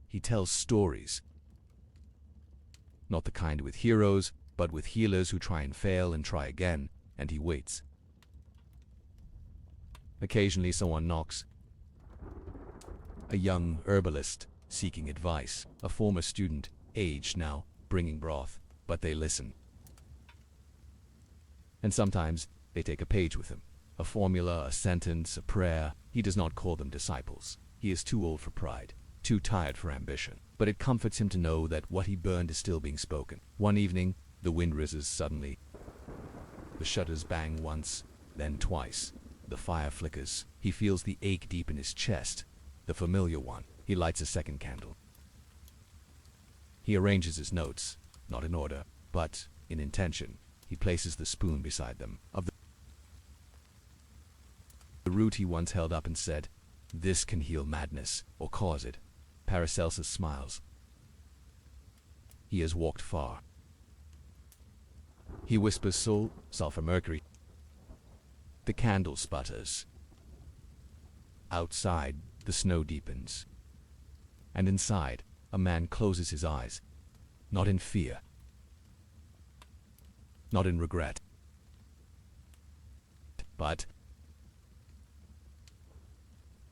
He tells stories. Not the kind with heroes, but with healers who try and fail and try again, and he waits. Occasionally someone knocks. A young herbalist seeking advice, a former student, aged now, bringing broth, but they listen. And sometimes they take a page with him, a formula, a sentence, a prayer. He does not call them disciples. He is too old for pride, too tired for ambition. But it comforts him to know that what he burned is still being spoken. One evening, the wind rises suddenly. The shutters bang once, then twice. The fire flickers. He feels the ache deep in his chest, the familiar one. He lights a second candle. He arranges his notes, not in order, but in intention. He places the spoon beside them. Of the root he once held up and said, "This can heal madness, or cause it." Paracelsus smiles. He has walked far. He whispers salt, sulfur, mercury. The candle sputters. Outside, the snow deepens. And inside, a man closes his eyes, not in fear, not in regret, but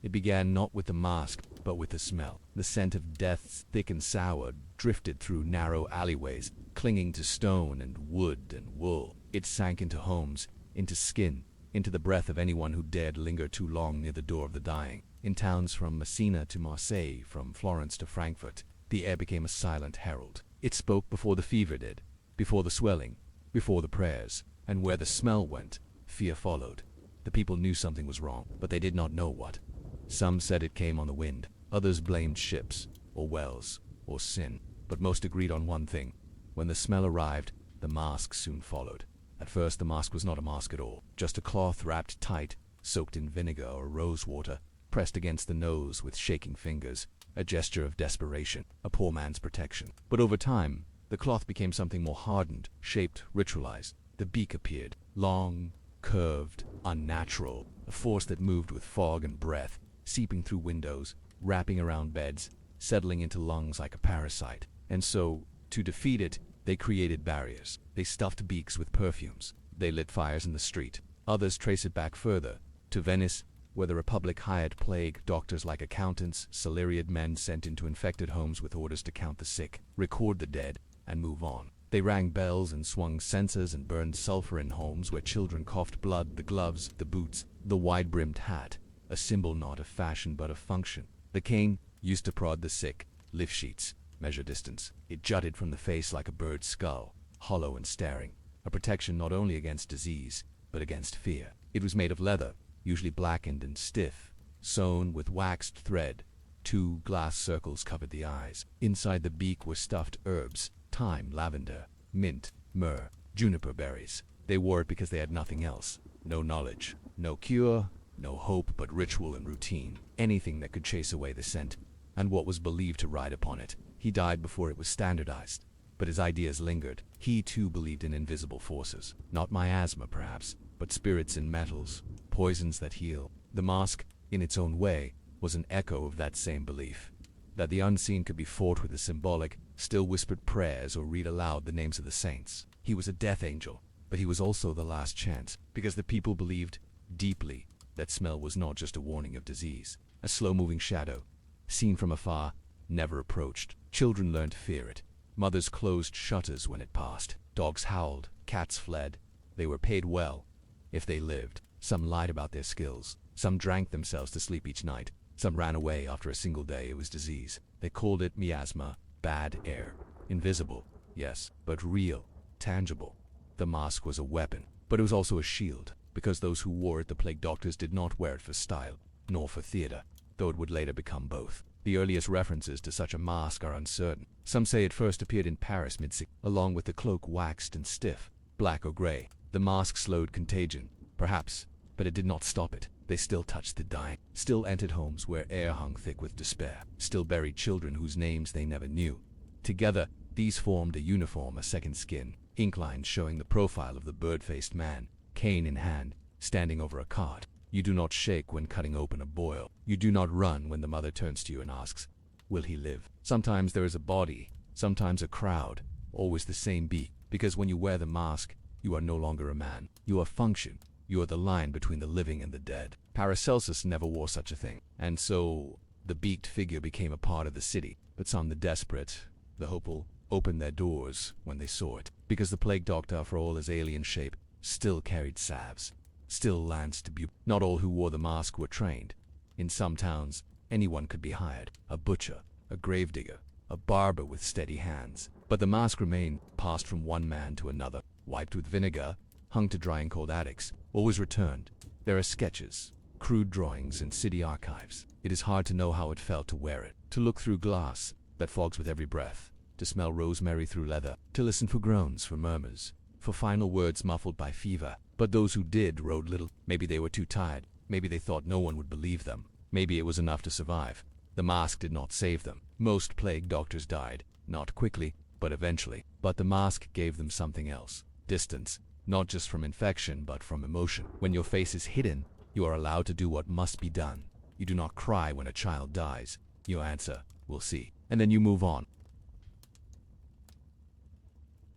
it began not with the mask, but with the smell. The scent of death, thick and sour, drifted through narrow alleyways, clinging to stone and wood and wool. It sank into homes, into skin, into the breath of anyone who dared linger too long near the door of the dying. In towns from Messina to Marseille, from Florence to Frankfurt, the air became a silent herald. It spoke before the fever did, before the swelling, before the prayers. And where the smell went, fear followed. The people knew something was wrong, but they did not know what. Some said it came on the wind. Others blamed ships, or wells, or sin. But most agreed on one thing. When the smell arrived, the mask soon followed. At first the mask was not a mask at all, just a cloth wrapped tight, soaked in vinegar or rose water, pressed against the nose with shaking fingers, a gesture of desperation, a poor man's protection. But over time, the cloth became something more hardened, shaped, ritualized. The beak appeared, long, curved, unnatural, a force that moved with fog and breath, seeping through windows, wrapping around beds, settling into lungs like a parasite. And so, to defeat it, they created barriers. They stuffed beaks with perfumes. They lit fires in the street. Others trace it back further, to Venice, where the Republic hired plague doctors like accountants, salaried men sent into infected homes with orders to count the sick, record the dead, and move on. They rang bells and swung censers and burned sulfur in homes where children coughed blood, the gloves, the boots, the wide-brimmed hat, a symbol not of fashion but of function. The cane used to prod the sick, lift sheets, measure distance. It jutted from the face like a bird's skull, hollow and staring, a protection not only against disease, but against fear. It was made of leather, usually blackened and stiff, sewn with waxed thread. 2 glass circles covered the eyes. Inside the beak were stuffed herbs, thyme, lavender, mint, myrrh, juniper berries. They wore it because they had nothing else. No knowledge, no cure, no hope but ritual and routine. Anything that could chase away the scent, and what was believed to ride upon it. He died before it was standardized, but his ideas lingered. He too believed in invisible forces. Not miasma, perhaps, but spirits in metals, poisons that heal. The mask, in its own way, was an echo of that same belief. That the unseen could be fought with the symbolic, still whispered prayers or read aloud the names of the saints. He was a death angel, but he was also the last chance, because the people believed deeply that smell was not just a warning of disease. A slow-moving shadow, seen from afar, never approached. Children learned to fear it. Mothers closed shutters when it passed. Dogs howled, cats fled. They were paid well, if they lived. Some lied about their skills. Some drank themselves to sleep each night. Some ran away after a single day. It was disease. They called it miasma, bad air. Invisible, yes, but real, tangible. The mask was a weapon, but it was also a shield, because those who wore it, the plague doctors, did not wear it for style, nor for theater, though it would later become both. The earliest references to such a mask are uncertain. Some say it first appeared in Paris mid-60s, along with the cloak waxed and stiff, black or gray. The mask slowed contagion, perhaps, but it did not stop it. They still touched the dying, still entered homes where air hung thick with despair, still buried children whose names they never knew. Together, these formed a uniform, a second skin, ink lines showing the profile of the bird-faced man, cane in hand, standing over a cart. You do not shake when cutting open a boil. You do not run when the mother turns to you and asks, "Will he live?" Sometimes there is a body, sometimes a crowd, always the same beak, because when you wear the mask, you are no longer a man. You are function. You are the line between the living and the dead. Paracelsus never wore such a thing, and so the beaked figure became a part of the city. But some, the desperate, the hopeful, opened their doors when they saw it, because the plague doctor, for all his alien shape, still carried salves, still lanced abuse. Not all who wore the mask were trained. In some towns, anyone could be hired, a butcher, a gravedigger, a barber with steady hands. But the mask remained, passed from one man to another, wiped with vinegar, hung to dry in cold attics, always returned. There are sketches, crude drawings in city archives. It is hard to know how it felt to wear it, to look through glass that fogs with every breath, to smell rosemary through leather, to listen for groans, for murmurs, for final words muffled by fever. But those who did wrote little. Maybe they were too tired. Maybe they thought no one would believe them. Maybe it was enough to survive. The mask did not save them. Most plague doctors died, not quickly, but eventually. But the mask gave them something else. Distance, not just from infection, but from emotion. When your face is hidden, you are allowed to do what must be done. You do not cry when a child dies. You answer, "We'll see," and then you move on.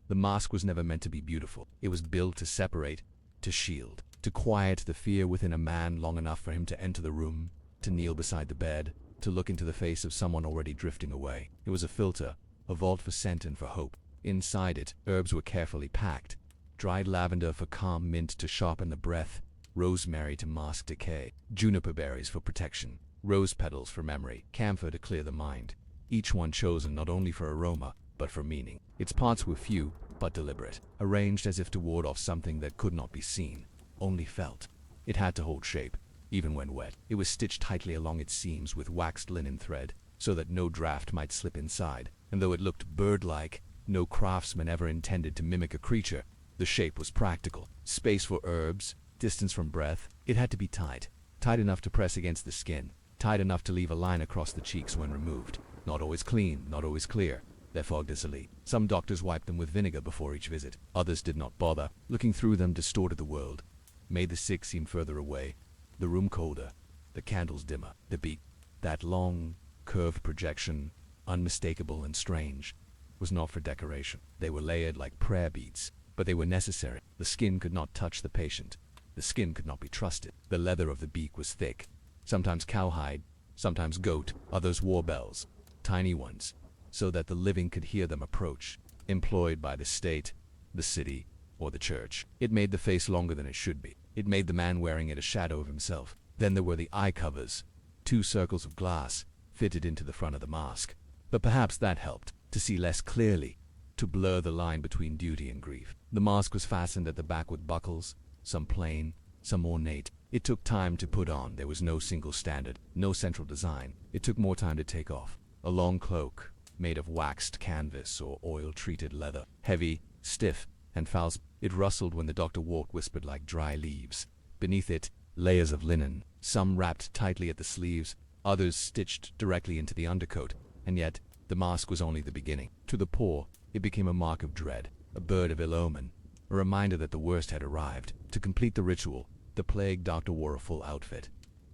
The mask was never meant to be beautiful. It was built to separate, to shield, to quiet the fear within a man long enough for him to enter the room, to kneel beside the bed, to look into the face of someone already drifting away. It was a filter, a vault for scent and for hope. Inside it, herbs were carefully packed. Dried lavender for calm, mint to sharpen the breath, rosemary to mask decay, juniper berries for protection, rose petals for memory, camphor to clear the mind. Each one chosen not only for aroma, but for meaning. Its parts were few, but deliberate, arranged as if to ward off something that could not be seen, only felt. It had to hold shape, even when wet. It was stitched tightly along its seams with waxed linen thread, so that no draft might slip inside. And though it looked bird-like, no craftsman ever intended to mimic a creature. The shape was practical. Space for herbs, distance from breath. It had to be tight enough to press against the skin, tight enough to leave a line across the cheeks when removed. Not always clean, not always clear. Their fog dissolute. Some doctors wiped them with vinegar before each visit. Others did not bother. Looking through them distorted the world, made the sick seem further away, the room colder, the candles dimmer. The beak That long, curved projection, unmistakable and strange, was not for decoration. They were layered like prayer beads, but they were necessary. The skin could not touch the patient. The skin could not be trusted. The leather of the beak was thick, sometimes cowhide, sometimes goat, others war bells, tiny ones, so that the living could hear them approach, employed by the state, the city, or the church. It made the face longer than it should be. It made the man wearing it a shadow of himself. Then there were the eye covers, 2 circles of glass fitted into the front of the mask. But perhaps that helped, to see less clearly, to blur the line between duty and grief. The mask was fastened at the back with buckles, some plain, some ornate. It took time to put on. There was no single standard, no central design. It took more time to take off. A long cloak, made of waxed canvas or oil-treated leather, heavy, stiff, and foul. It rustled when the doctor walked, whispered like dry leaves. Beneath it, layers of linen, some wrapped tightly at the sleeves, others stitched directly into the undercoat. And yet, the mask was only the beginning. To the poor, it became a mark of dread, a bird of ill omen, a reminder that the worst had arrived. To complete the ritual, the plague doctor wore a full outfit,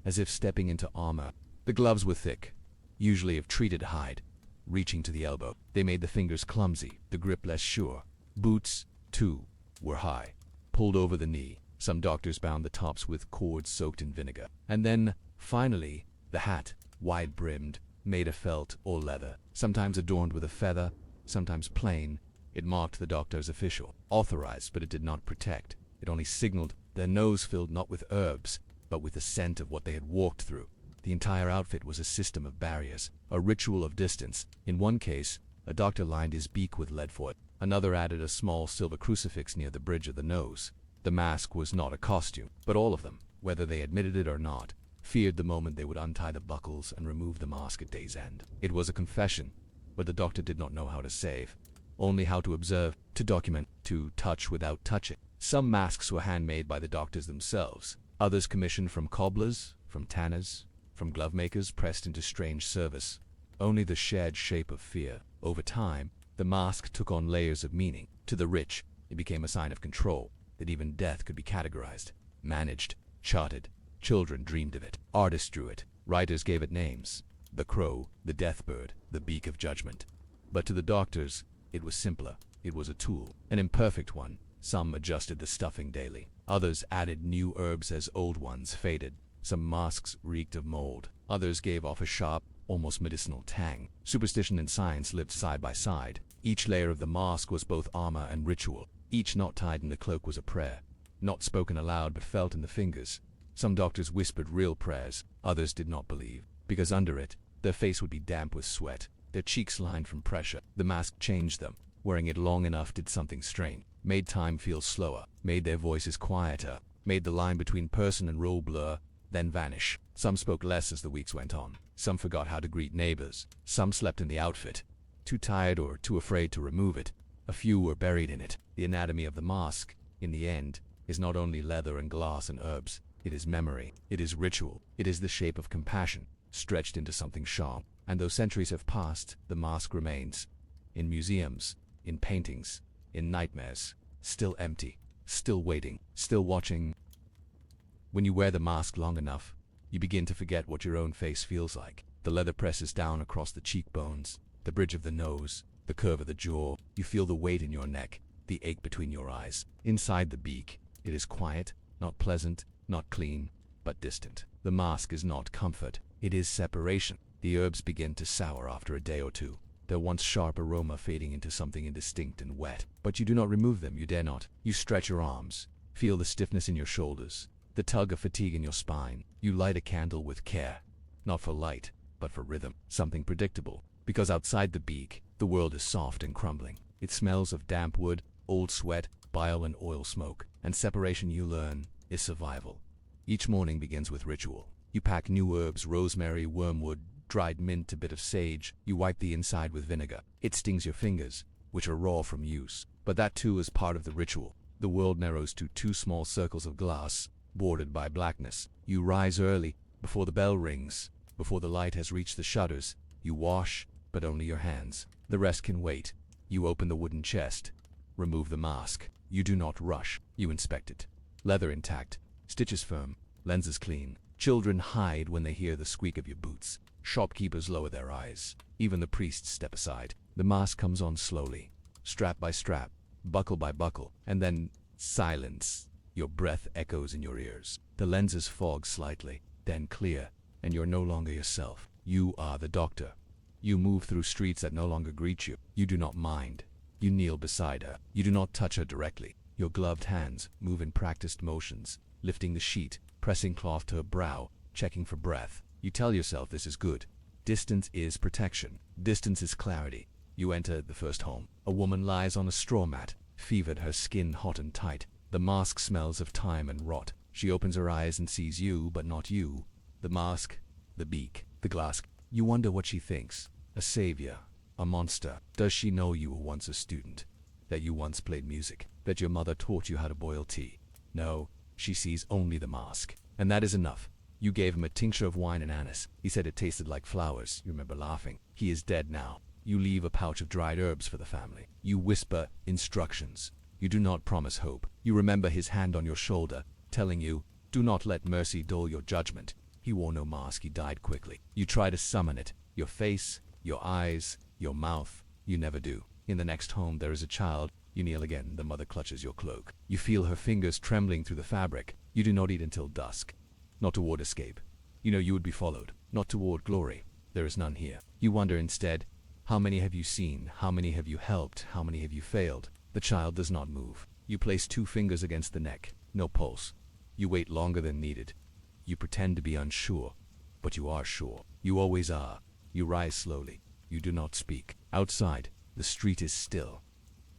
as if stepping into armor. The gloves were thick, usually of treated hide, reaching to the elbow. They made the fingers clumsy, the grip less sure. Boots, too, were high, pulled over the knee. Some doctors bound the tops with cords soaked in vinegar. And then, finally, the hat, wide-brimmed, made of felt or leather, sometimes adorned with a feather, sometimes plain. It marked the doctor as official, authorized, but it did not protect. It only signaled. Their nose filled not with herbs, but with the scent of what they had walked through. The entire outfit was a system of barriers, a ritual of distance. In one case, a doctor lined his beak with lead foil. Another added a small silver crucifix near the bridge of the nose. The mask was not a costume, but all of them, whether they admitted it or not, feared the moment they would untie the buckles and remove the mask at day's end. It was a confession, but the doctor did not know how to save, only how to observe, to document, to touch without touching. Some masks were handmade by the doctors themselves, others commissioned from cobblers, from tanners, from glove makers pressed into strange service. Only the shared shape of fear. Over time, the mask took on layers of meaning. To the rich, it became a sign of control, that even death could be categorized, managed, charted. Children dreamed of it. Artists drew it. Writers gave it names. The crow, the deathbird, the beak of judgment. But to the doctors, it was simpler. It was a tool, an imperfect one. Some adjusted the stuffing daily. Others added new herbs as old ones faded. Some masks reeked of mold. Others gave off a sharp, almost medicinal tang. Superstition and science lived side by side. Each layer of the mask was both armor and ritual. Each knot tied in the cloak was a prayer, not spoken aloud but felt in the fingers. Some doctors whispered real prayers. Others did not believe, because under it, their face would be damp with sweat, their cheeks lined from pressure. The mask changed them. Wearing it long enough did something strange. Made time feel slower, made their voices quieter, made the line between person and role blur, then vanish. Some spoke less as the weeks went on. Some forgot how to greet neighbors. Some slept in the outfit, too tired or too afraid to remove it. A few were buried in it. The anatomy of the mask, in the end, is not only leather and glass and herbs. It is memory. It is ritual. It is the shape of compassion, stretched into something sharp. And though centuries have passed, the mask remains. In museums, in paintings, in nightmares, still empty, still waiting, still watching. When you wear the mask long enough, you begin to forget what your own face feels like. The leather presses down across the cheekbones, the bridge of the nose, the curve of the jaw. You feel the weight in your neck, the ache between your eyes. Inside the beak, it is quiet, not pleasant, not clean, but distant. The mask is not comfort, it is separation. The herbs begin to sour after a day or two, their once sharp aroma fading into something indistinct and wet. But you do not remove them, you dare not. You stretch your arms, feel the stiffness in your shoulders, the tug of fatigue in your spine. You light a candle with care, not for light, but for rhythm, something predictable. Because outside the beak, the world is soft and crumbling. It smells of damp wood, old sweat, bile and oil smoke. And separation, you learn, is survival. Each morning begins with ritual. You pack new herbs, rosemary, wormwood, dried mint, a bit of sage. You wipe the inside with vinegar. It stings your fingers, which are raw from use. But that too is part of the ritual. The world narrows to 2 small circles of glass, bordered by blackness. You rise early, before the bell rings, before the light has reached the shutters. You wash, but only your hands. The rest can wait. You open the wooden chest, remove the mask. You do not rush. You inspect it. Leather intact, stitches firm, lenses clean. Children hide when they hear the squeak of your boots. Shopkeepers lower their eyes. Even the priests step aside. The mask comes on slowly, strap by strap, buckle by buckle, and then silence. Your breath echoes in your ears. The lenses fog slightly, then clear, and you're no longer yourself. You are the doctor. You move through streets that no longer greet you. You do not mind. You kneel beside her. You do not touch her directly. Your gloved hands move in practiced motions, lifting the sheet, pressing cloth to her brow, checking for breath. You tell yourself this is good. Distance is protection. Distance is clarity. You enter the first home. A woman lies on a straw mat, fevered, her skin hot and tight. The mask smells of time and rot. She opens her eyes and sees you, but not you. The mask, the beak, the glass. You wonder what she thinks. A savior, a monster. Does she know you were once a student? That you once played music? That your mother taught you how to boil tea? No, she sees only the mask. And that is enough. You gave him a tincture of wine and anise. He said it tasted like flowers. You remember laughing. He is dead now. You leave a pouch of dried herbs for the family. You whisper instructions. You do not promise hope. You remember his hand on your shoulder, telling you, do not let mercy dull your judgment. He wore no mask. He died quickly. You try to summon it. Your face, your eyes, your mouth. You never do. In the next home there is a child. You kneel again. The mother clutches your cloak. You feel her fingers trembling through the fabric. You do not eat until dusk. Not toward escape. You know you would be followed. Not toward glory. There is none here. You wonder instead, how many have you seen? How many have you helped? How many have you failed? The child does not move. You place 2 fingers against the neck. No pulse. You wait longer than needed. You pretend to be unsure, but you are sure. You always are. You rise slowly. You do not speak. Outside, the street is still.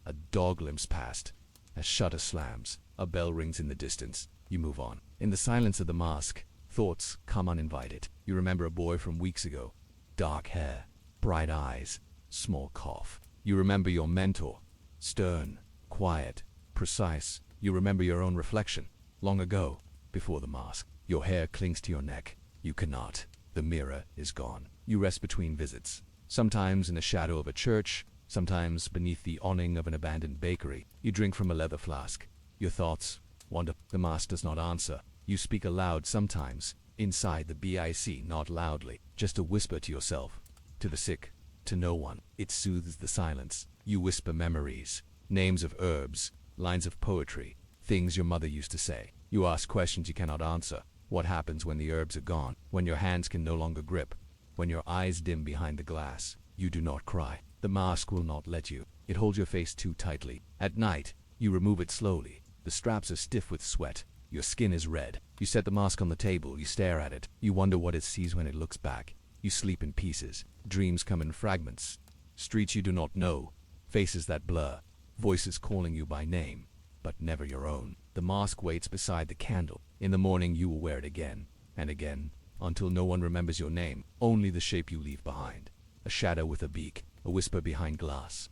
A dog limps past. A shutter slams. A bell rings in the distance. You move on. In the silence of the mask, thoughts come uninvited. You remember a boy from weeks ago. Dark hair, bright eyes, small cough. You remember your mentor. Stern, quiet, precise. You remember your own reflection. Long ago, before the mask. Your hair clings to your neck. You cannot. The mirror is gone. You rest between visits. Sometimes in the shadow of a church, sometimes beneath the awning of an abandoned bakery. You drink from a leather flask. Your thoughts wander. The mask does not answer. You speak aloud sometimes, inside the BIC, not loudly, just a whisper to yourself, to the sick, to no one. It soothes the silence. You whisper memories, names of herbs, lines of poetry, things your mother used to say. You ask questions you cannot answer. What happens when the herbs are gone? When your hands can no longer grip? When your eyes dim behind the glass? You do not cry. The mask will not let you. It holds your face too tightly. At night, you remove it slowly. The straps are stiff with sweat. Your skin is red. You set the mask on the table. You stare at it. You wonder what it sees when it looks back. You sleep in pieces. Dreams come in fragments. Streets you do not know. Faces that blur. Voices calling you by name, but never your own. The mask waits beside the candle. In the morning you will wear it again, and again, until no one remembers your name. Only the shape you leave behind. A shadow with a beak. A whisper behind glass.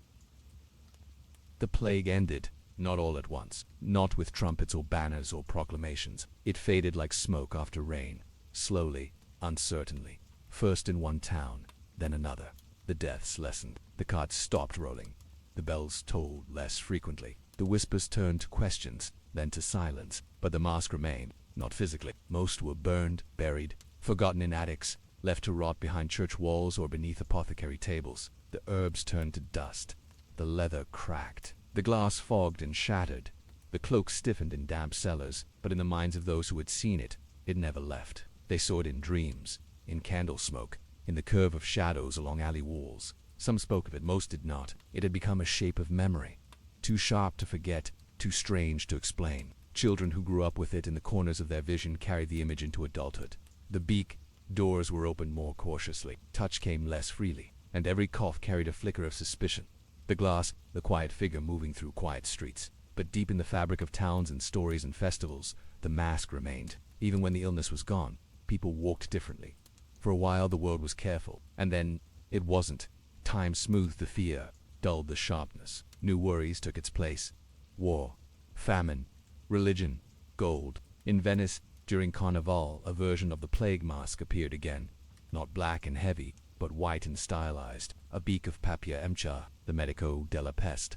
The plague ended. Not all at once. Not with trumpets or banners or proclamations. It faded like smoke after rain. Slowly, uncertainly. First in one town, then another. The deaths lessened. The carts stopped rolling. The bells tolled less frequently. The whispers turned to questions, then to silence. But the mask remained, not physically. Most were burned, buried, forgotten in attics, left to rot behind church walls or beneath apothecary tables. The herbs turned to dust. The leather cracked. The glass fogged and shattered. The cloak stiffened in damp cellars, but in the minds of those who had seen it, it never left. They saw it in dreams, in candle smoke, in the curve of shadows along alley walls. Some spoke of it, most did not. It had become a shape of memory, too sharp to forget, too strange to explain. Children who grew up with it in the corners of their vision carried the image into adulthood. The beak, doors were opened more cautiously. Touch came less freely, and every cough carried a flicker of suspicion. The glass, the quiet figure moving through quiet streets. But deep in the fabric of towns and stories and festivals, the mask remained. Even when the illness was gone, people walked differently. For a while the world was careful, and then it wasn't. Time smoothed the fear, dulled the sharpness. New worries took its place. War, famine, religion, gold. In Venice, during Carnival, a version of the plague mask appeared again. Not black and heavy, but white and stylized. A beak of papier emcha, the medico della peste.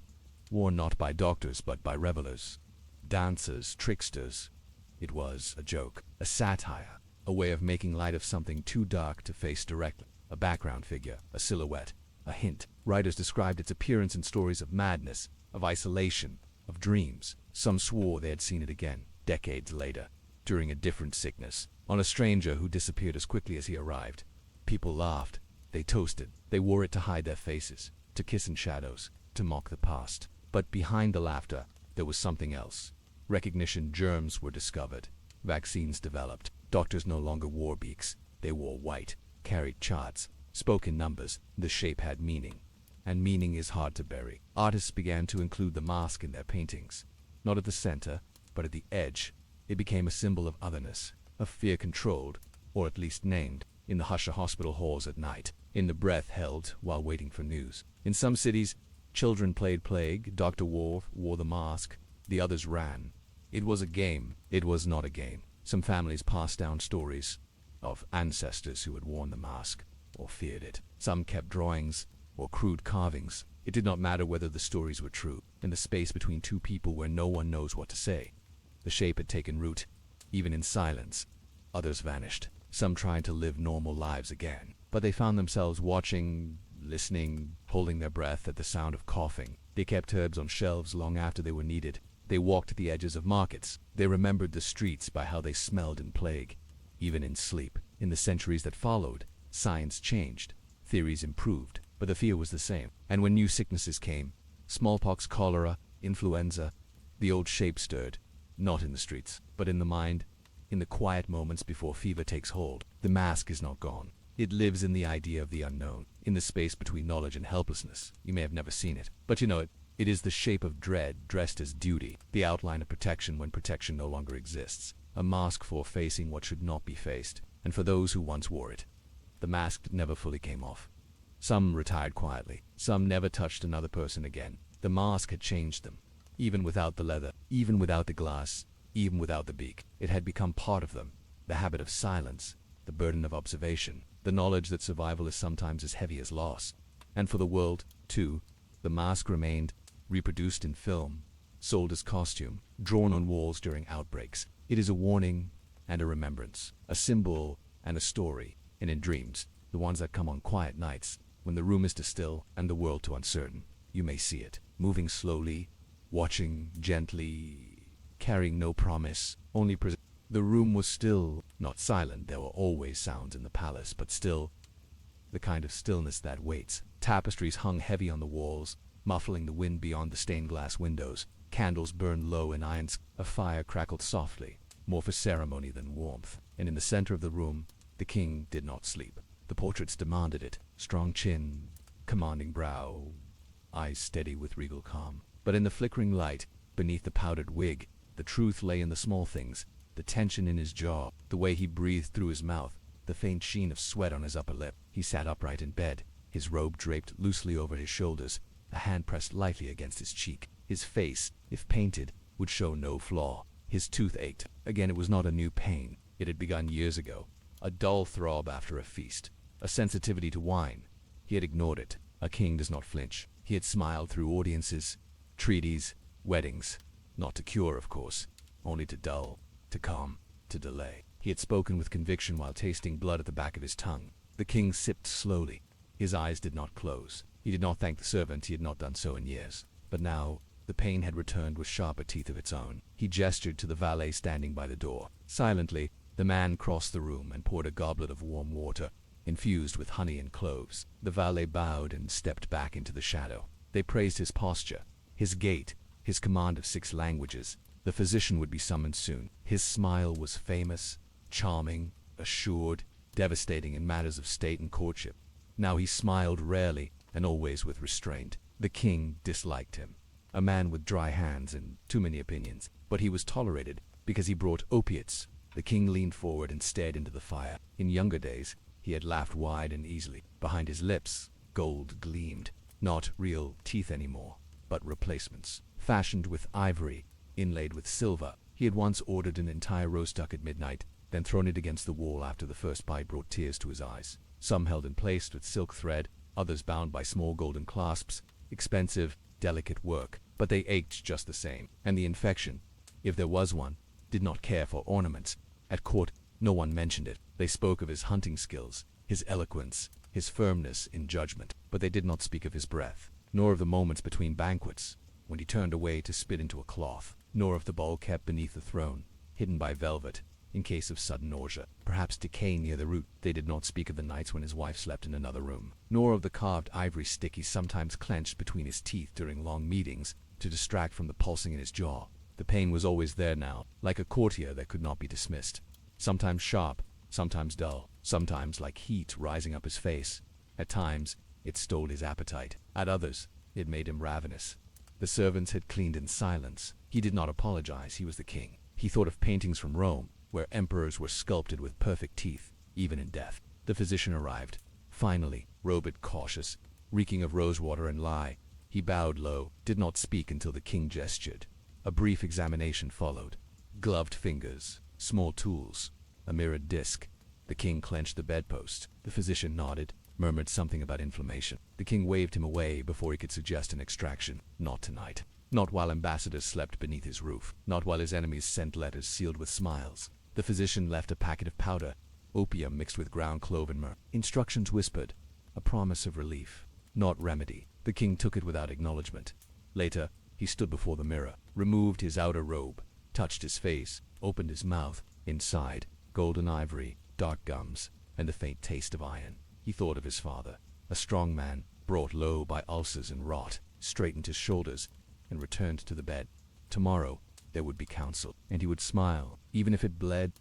Worn not by doctors, but by revelers, dancers, tricksters. It was a joke, a satire, a way of making light of something too dark to face directly. A background figure, a silhouette, a hint. Writers described its appearance in stories of madness, of isolation, of dreams. Some swore they had seen it again, decades later, during a different sickness, on a stranger who disappeared as quickly as he arrived. People laughed, they toasted, they wore it to hide their faces, to kiss in shadows, to mock the past. But behind the laughter, there was something else. Recognition germs were discovered. Vaccines developed. Doctors no longer wore beaks. They wore white, carried charts, spoke in numbers. The shape had meaning. And meaning is hard to bury. Artists began to include the mask in their paintings. Not at the center, but at the edge. It became a symbol of otherness, of fear controlled, or at least named, in the hush of hospital halls at night, in the breath held while waiting for news. In some cities, children played plague, Dr. Worf wore the mask, the others ran. It was a game. It was not a game. Some families passed down stories of ancestors who had worn the mask, or feared it. Some kept drawings, or crude carvings. It did not matter whether the stories were true. In the space between two people where no one knows what to say, the shape had taken root, even in silence. Others vanished. Some tried to live normal lives again, but they found themselves watching, listening, holding their breath at the sound of coughing. They kept herbs on shelves long after they were needed. They walked the edges of markets. They remembered the streets by how they smelled in plague, even in sleep. In the centuries that followed, science changed, theories improved, but the fear was the same. And when new sicknesses came, smallpox, cholera, influenza, the old shape stirred, not in the streets, but in the mind, in the quiet moments before fever takes hold. The mask is not gone. It lives in the idea of the unknown, in the space between knowledge and helplessness. You may have never seen it, but you know it. It is the shape of dread dressed as duty, the outline of protection when protection no longer exists, a mask for facing what should not be faced, and for those who once wore it. The mask never fully came off. Some retired quietly, some never touched another person again. The mask had changed them. Even without the leather, even without the glass, even without the beak, it had become part of them, the habit of silence, the burden of observation, the knowledge that survival is sometimes as heavy as loss. And for the world, too, the mask remained, reproduced in film, sold as costume, drawn on walls during outbreaks. It is a warning and a remembrance, a symbol and a story. And in dreams, the ones that come on quiet nights, when the room is too still and the world too uncertain, you may see it, moving slowly, watching gently, carrying no promise, only The room was still, not silent. There were always sounds in the palace, but still, the kind of stillness that waits. Tapestries hung heavy on the walls, muffling the wind beyond the stained glass windows. Candles burned low in irons. A fire crackled softly, more for ceremony than warmth. And in the center of the room, the king did not sleep. The portraits demanded it. Strong chin, commanding brow, eyes steady with regal calm. But in the flickering light, beneath the powdered wig, the truth lay in the small things, the tension in his jaw, the way he breathed through his mouth, the faint sheen of sweat on his upper lip. He sat upright in bed, his robe draped loosely over his shoulders, a hand pressed lightly against his cheek. His face, if painted, would show no flaw. His tooth ached. Again, it was not a new pain. It had begun years ago. A dull throb after a feast. A sensitivity to wine. He had ignored it. A king does not flinch. He had smiled through audiences, treaties, weddings. Not to cure, of course. Only to dull, to calm, to delay. He had spoken with conviction while tasting blood at the back of his tongue. The king sipped slowly. His eyes did not close. He did not thank the servant. He had not done so in years. But now, the pain had returned with sharper teeth of its own. He gestured to the valet standing by the door. Silently, the man crossed the room and poured a goblet of warm water, infused with honey and cloves. The valet bowed and stepped back into the shadow. They praised his posture, his gait, his command of 6 languages. The physician would be summoned soon. His smile was famous, charming, assured, devastating in matters of state and courtship. Now he smiled rarely and always with restraint. The king disliked him. A man with dry hands and too many opinions. But he was tolerated because he brought opiates. The king leaned forward and stared into the fire. In younger days, he had laughed wide and easily. Behind his lips, gold gleamed. Not real teeth anymore, but replacements. Fashioned with ivory, inlaid with silver. He had once ordered an entire roast duck at midnight, then thrown it against the wall after the first bite brought tears to his eyes. Some held in place with silk thread, others bound by small golden clasps. Expensive, delicate work, but they ached just the same. And the infection, if there was one, did not care for ornaments. At court, No one mentioned it. They spoke of his hunting skills, his eloquence, his firmness in judgment, but they did not speak of his breath, nor of the moments between banquets, when he turned away to spit into a cloth, nor of the bowl kept beneath the throne, hidden by velvet, in case of sudden nausea, perhaps decay near the root. They did not speak of the nights when his wife slept in another room, nor of the carved ivory stick he sometimes clenched between his teeth during long meetings to distract from the pulsing in his jaw. The pain was always there now, like a courtier that could not be dismissed. Sometimes sharp, sometimes dull, sometimes like heat rising up his face. At times, it stole his appetite. At others, it made him ravenous. The servants had cleaned in silence. He did not apologize. He was the king. He thought of paintings from Rome, where emperors were sculpted with perfect teeth, even in death. The physician arrived. Finally, robed, cautious, reeking of rosewater and lye. He bowed low, did not speak until the king gestured. A brief examination followed. Gloved fingers, small tools, a mirrored disc. The king clenched the bedpost. The physician nodded, murmured something about inflammation. The king waved him away before he could suggest an extraction. Not tonight. Not while ambassadors slept beneath his roof. Not while his enemies sent letters sealed with smiles. The physician left a packet of powder, opium mixed with ground clove and myrrh. Instructions whispered, a promise of relief, not remedy. The king took it without acknowledgement. Later, he stood before the mirror, removed his outer robe, touched his face, opened his mouth. Inside, golden ivory, dark gums, and the faint taste of iron. He thought of his father, a strong man, brought low by ulcers and rot, straightened his shoulders, and returned to the bed. Tomorrow, there would be counsel, and he would smile, even if it bled.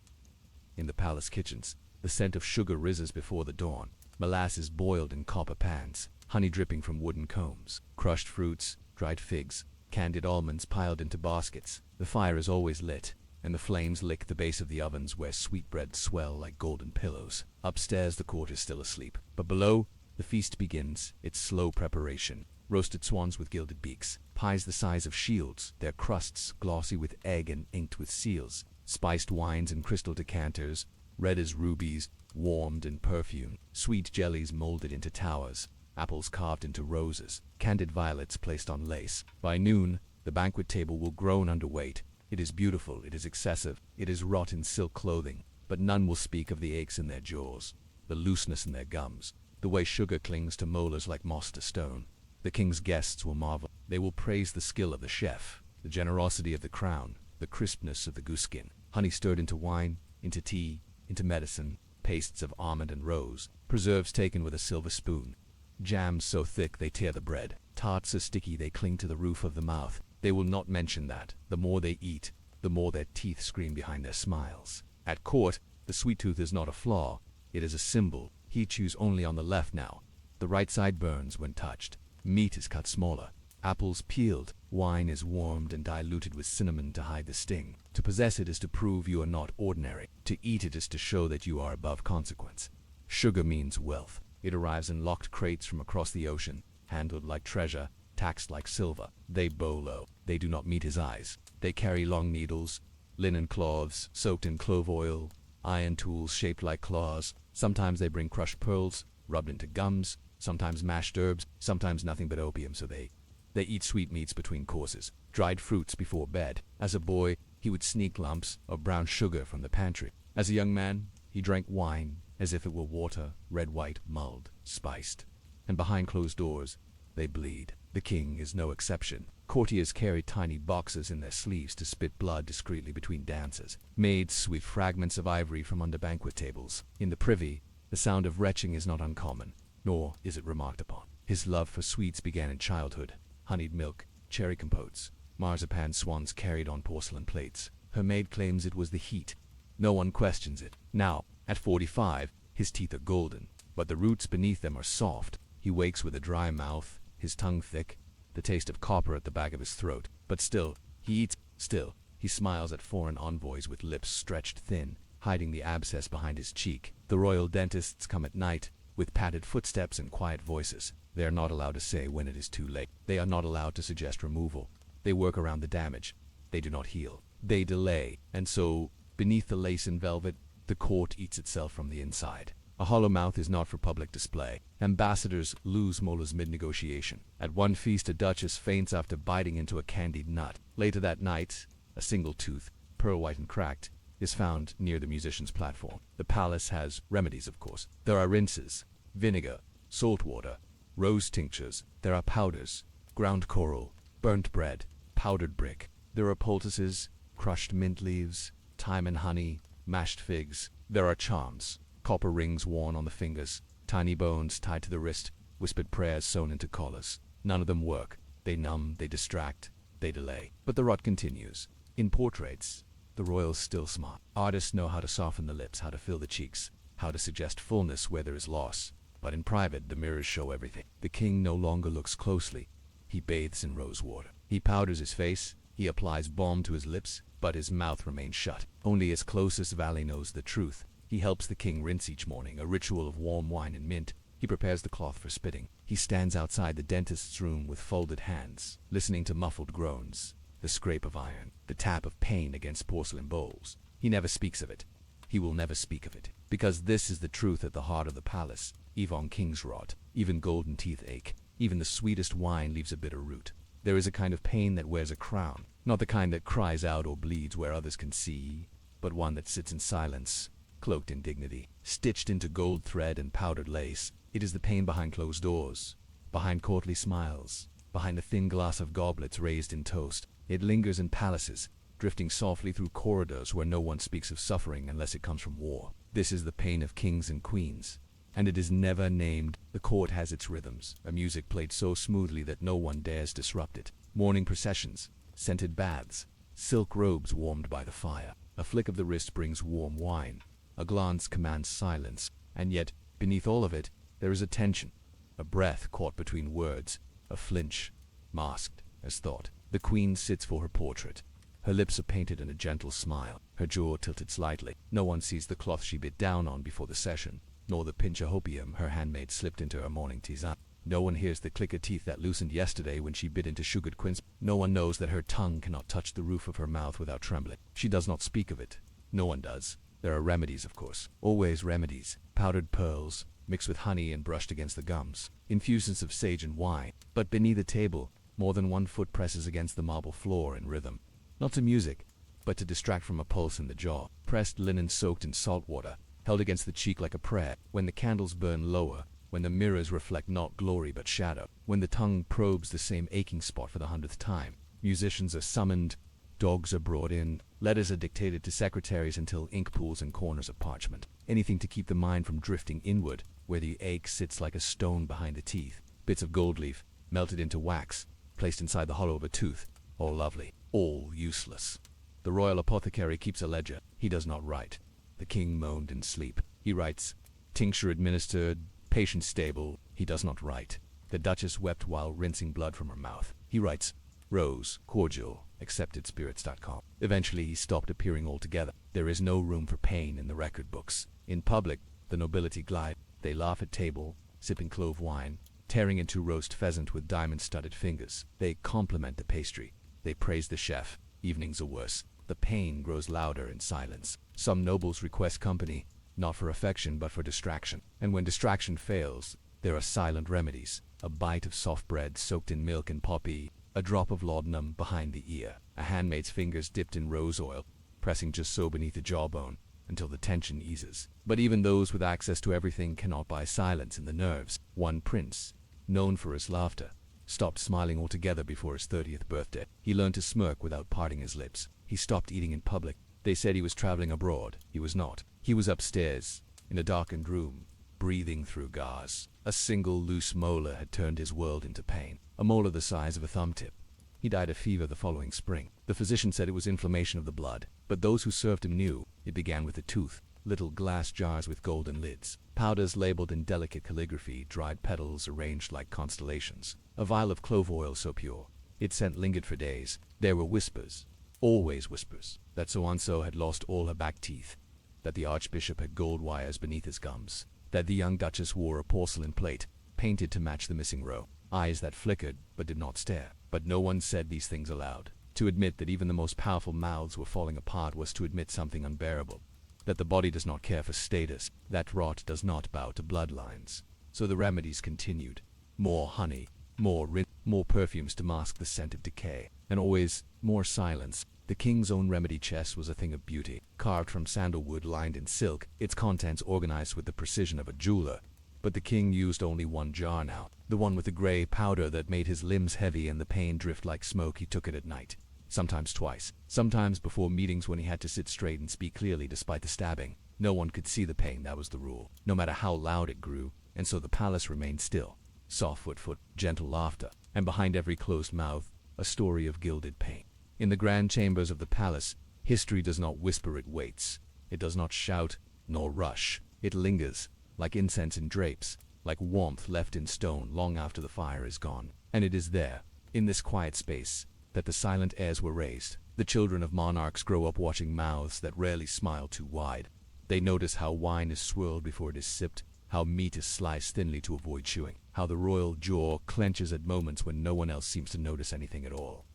In the palace kitchens, the scent of sugar rises before the dawn, molasses boiled in copper pans, honey dripping from wooden combs, crushed fruits, dried figs, candied almonds piled into baskets. The fire is always lit, and the flames lick the base of the ovens where sweetbreads swell like golden pillows. Upstairs the court is still asleep, but below, the feast begins, its slow preparation. Roasted swans with gilded beaks, pies the size of shields, their crusts glossy with egg and inked with seals, spiced wines in crystal decanters, red as rubies, warmed and perfumed, sweet jellies molded into towers, apples carved into roses, candied violets placed on lace. By noon, the banquet table will groan under weight. It is beautiful, it is excessive, it is wrought in silk clothing, but none will speak of the aches in their jaws, the looseness in their gums, the way sugar clings to molars like moss to stone. The king's guests will marvel. They will praise the skill of the chef, the generosity of the crown, the crispness of the goose skin, honey stirred into wine, into tea, into medicine, pastes of almond and rose, preserves taken with a silver spoon, jams so thick they tear the bread, tarts so sticky they cling to the roof of the mouth. They will not mention that. The more they eat, the more their teeth scream behind their smiles. At court, the sweet tooth is not a flaw, it is a symbol. He chews only on the left now. The right side burns when touched. Meat is cut smaller, apples peeled, wine is warmed and diluted with cinnamon to hide the sting. To possess it is to prove you are not ordinary. To eat it is to show that you are above consequence. Sugar means wealth. It arrives in locked crates from across the ocean, handled like treasure, taxed like silver. They bow low. They do not meet his eyes. They carry long needles, linen cloths soaked in clove oil, iron tools shaped like claws. Sometimes they bring crushed pearls, rubbed into gums, sometimes mashed herbs, sometimes nothing but opium, so they eat sweetmeats between courses, dried fruits before bed. As a boy, he would sneak lumps of brown sugar from the pantry. As a young man, he drank wine as if it were water, red, white, mulled, spiced. And behind closed doors, they bleed. The king is no exception. Courtiers carry tiny boxes in their sleeves to spit blood discreetly between dances. Maids sweep fragments of ivory from under banquet tables. In the privy, the sound of retching is not uncommon, nor is it remarked upon. His love for sweets began in childhood. Honeyed milk, cherry compotes, marzipan swans carried on porcelain plates. Her maid claims it was the heat. No one questions it. Now, at 45, his teeth are golden, but the roots beneath them are soft. He wakes with a dry mouth, his tongue thick, the taste of copper at the back of his throat. But still, he eats. Still, he smiles at foreign envoys with lips stretched thin, hiding the abscess behind his cheek. The royal dentists come at night, with padded footsteps and quiet voices. They are not allowed to say when it is too late. They are not allowed to suggest removal. They work around the damage. They do not heal. They delay. And so, beneath the lace and velvet, the court eats itself from the inside. A hollow mouth is not for public display. Ambassadors lose molars mid-negotiation. At one feast, a duchess faints after biting into a candied nut. Later that night, a single tooth, pearl white and cracked, is found near the musician's platform. The palace has remedies, of course. There are rinses, vinegar, salt water, rose tinctures. There are powders, ground coral, burnt bread, powdered brick. There are poultices, crushed mint leaves, thyme and honey, mashed figs. There are charms, copper rings worn on the fingers, tiny bones tied to the wrist, whispered prayers sewn into collars. None of them work. They numb, they distract, they delay. But the rot continues. In portraits, the royals still smile. Artists know how to soften the lips, how to fill the cheeks, how to suggest fullness where there is loss. But in private, the mirrors show everything. The king no longer looks closely. He bathes in rose water. He powders his face. He applies balm to his lips, but his mouth remains shut. Only his closest valet knows the truth. He helps the king rinse each morning, a ritual of warm wine and mint. He prepares the cloth for spitting. He stands outside the dentist's room with folded hands, listening to muffled groans, the scrape of iron, the tap of pain against porcelain bowls. He never speaks of it. He will never speak of it, because this is the truth at the heart of the palace. Even kings rot, even golden teeth ache, even the sweetest wine leaves a bitter root. There is a kind of pain that wears a crown, not the kind that cries out or bleeds where others can see, but one that sits in silence, cloaked in dignity, stitched into gold thread and powdered lace. It is the pain behind closed doors, behind courtly smiles, behind a thin glass of goblets raised in toast. It lingers in palaces, drifting softly through corridors where no one speaks of suffering unless it comes from war. This is the pain of kings and queens, and it is never named. The court has its rhythms, a music played so smoothly that no one dares disrupt it. Morning processions, scented baths, silk robes warmed by the fire. A flick of the wrist brings warm wine. A glance commands silence, and yet, beneath all of it, there is a tension, a breath caught between words, a flinch, masked as thought. The queen sits for her portrait. Her lips are painted in a gentle smile, her jaw tilted slightly. No one sees the cloth she bit down on before the session, nor the pinch of opium her handmaid slipped into her morning tisane. No one hears the click of teeth that loosened yesterday when she bit into sugared quince. No one knows that her tongue cannot touch the roof of her mouth without trembling. She does not speak of it. No one does. There are remedies, of course. Always remedies. Powdered pearls, mixed with honey and brushed against the gums. Infusions of sage and wine. But beneath the table, more than one foot presses against the marble floor in rhythm. Not to music, but to distract from a pulse in the jaw. Pressed linen soaked in salt water, held against the cheek like a prayer. When the candles burn lower, when the mirrors reflect not glory but shadow, when the tongue probes the same aching spot for the 100th time, musicians are summoned, dogs are brought in, letters are dictated to secretaries until ink pools in corners of parchment. Anything to keep the mind from drifting inward, where the ache sits like a stone behind the teeth. Bits of gold leaf, melted into wax, placed inside the hollow of a tooth. All lovely, all useless. The royal apothecary keeps a ledger. He does not write. The king moaned in sleep. He writes, tincture administered, patient stable. He does not write. The duchess wept while rinsing blood from her mouth. He writes, rose, cordial, acceptedspirits.com. Eventually he stopped appearing altogether. There is no room for pain in the record books. In public, the nobility glide. They laugh at table, sipping clove wine, tearing into roast pheasant with diamond-studded fingers. They compliment the pastry. They praise the chef. Evenings are worse. The pain grows louder in silence. Some nobles request company, not for affection but for distraction. And when distraction fails, there are silent remedies. A bite of soft bread soaked in milk and poppy, a drop of laudanum behind the ear, a handmaid's fingers dipped in rose oil, pressing just so beneath the jawbone until the tension eases. But even those with access to everything cannot buy silence in the nerves. One prince, known for his laughter, stopped smiling altogether before his 30th birthday. He learned to smirk without parting his lips. He stopped eating in public. They said he was traveling abroad. He was not. He was upstairs, in a darkened room, breathing through gauze. A single loose molar had turned his world into pain. A molar the size of a thumb tip. He died of fever the following spring. The physician said it was inflammation of the blood, but those who served him knew it began with a tooth. Little glass jars with golden lids, powders labeled in delicate calligraphy, dried petals arranged like constellations, a vial of clove oil so pure, its scent lingered for days. There were whispers, always whispers, that so-and-so had lost all her back teeth, that the archbishop had gold wires beneath his gums, that the young duchess wore a porcelain plate, painted to match the missing row, eyes that flickered but did not stare. But no one said these things aloud. To admit that even the most powerful mouths were falling apart was to admit something unbearable. That the body does not care for status, that rot does not bow to bloodlines. So the remedies continued. More honey, more rinse, more perfumes to mask the scent of decay, and always more silence. The king's own remedy chest was a thing of beauty, carved from sandalwood lined in silk, its contents organized with the precision of a jeweler. But the king used only one jar now, the one with the gray powder that made his limbs heavy and the pain drift like smoke. He took it at night, sometimes twice, sometimes before meetings when he had to sit straight and speak clearly despite the stabbing. No one could see the pain, that was the rule, no matter how loud it grew, and so the palace remained still. Soft foot, gentle laughter, and behind every closed mouth, a story of gilded pain. In the grand chambers of the palace, history does not whisper, it waits. It does not shout, nor rush. It lingers, like incense in drapes, like warmth left in stone long after the fire is gone. And it is there, in this quiet space, that the silent heirs were raised. The children of monarchs grow up watching mouths that rarely smile too wide. They notice how wine is swirled before it is sipped, how meat is sliced thinly to avoid chewing, how the royal jaw clenches at moments when no one else seems to notice anything at all.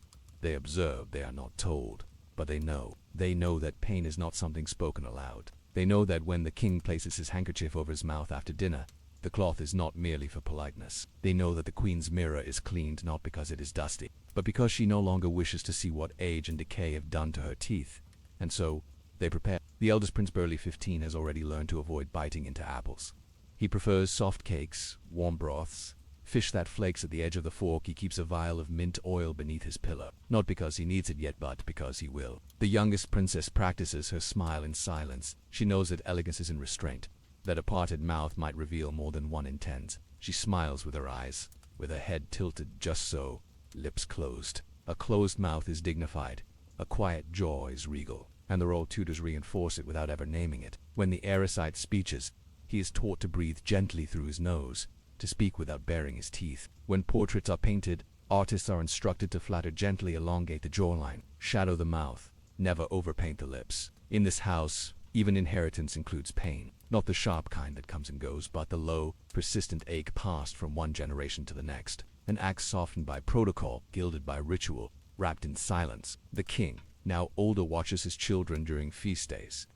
They observe, they are not told, but they know. They know that pain is not something spoken aloud. They know that when the king places his handkerchief over his mouth after dinner, the cloth is not merely for politeness. They know that the queen's mirror is cleaned not because it is dusty, but because she no longer wishes to see what age and decay have done to her teeth. And so, they prepare. The eldest Prince Burley 15 has already learned to avoid biting into apples. He prefers soft cakes, warm broths, fish that flakes at the edge of the fork. He keeps a vial of mint oil beneath his pillow, not because he needs it yet, but because he will. The youngest princess practices her smile in silence. She knows that elegance is in restraint, that a parted mouth might reveal more than one intends. She smiles with her eyes, with her head tilted just so, lips closed. A closed mouth is dignified, a quiet jaw is regal, and the royal tutors reinforce it without ever naming it. When the heir recites speeches, he is taught to breathe gently through his nose, to speak without baring his teeth. When portraits are painted, artists are instructed to flatter gently, elongate the jawline, shadow the mouth, never overpaint the lips. In this house, even inheritance includes pain, not the sharp kind that comes and goes, but the low, persistent ache passed from one generation to the next. An act softened by protocol, gilded by ritual, wrapped in silence. The king, now older, watches his children during feast days.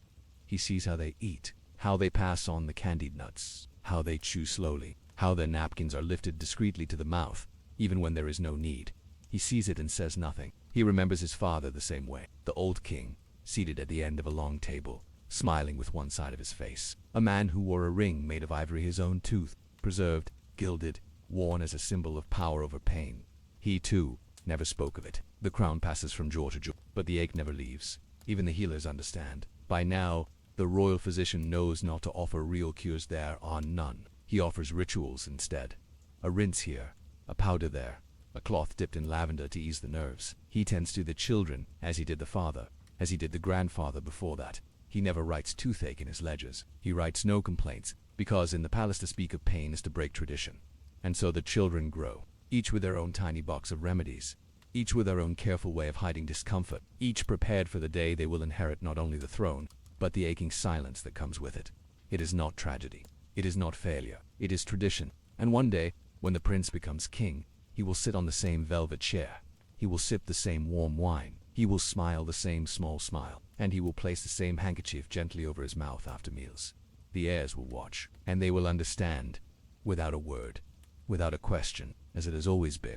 He sees how they eat, how they pass on the candied nuts, how they chew slowly, how their napkins are lifted discreetly to the mouth, even when there is no need. He sees it and says nothing. He remembers his father the same way, the old king, seated at the end of a long table, smiling with one side of his face. A man who wore a ring made of ivory, his own tooth, preserved, gilded, worn as a symbol of power over pain. He, too, never spoke of it. The crown passes from jaw to jaw, but the ache never leaves. Even the healers understand. By now, the royal physician knows not to offer real cures. There are none. He offers rituals instead. A rinse here, a powder there, a cloth dipped in lavender to ease the nerves. He tends to the children as he did the father, as he did the grandfather before that. He never writes toothache in his ledgers. He writes no complaints, because in the palace to speak of pain is to break tradition. And so the children grow, each with their own tiny box of remedies, each with their own careful way of hiding discomfort, each prepared for the day they will inherit not only the throne, but the aching silence that comes with it. It is not tragedy. It is not failure. It is tradition. And one day, when the prince becomes king, he will sit on the same velvet chair. He will sip the same warm wine. He will smile the same small smile. And he will place the same handkerchief gently over his mouth after meals. The heirs will watch, and they will understand, without a word, without a question, as it has always been.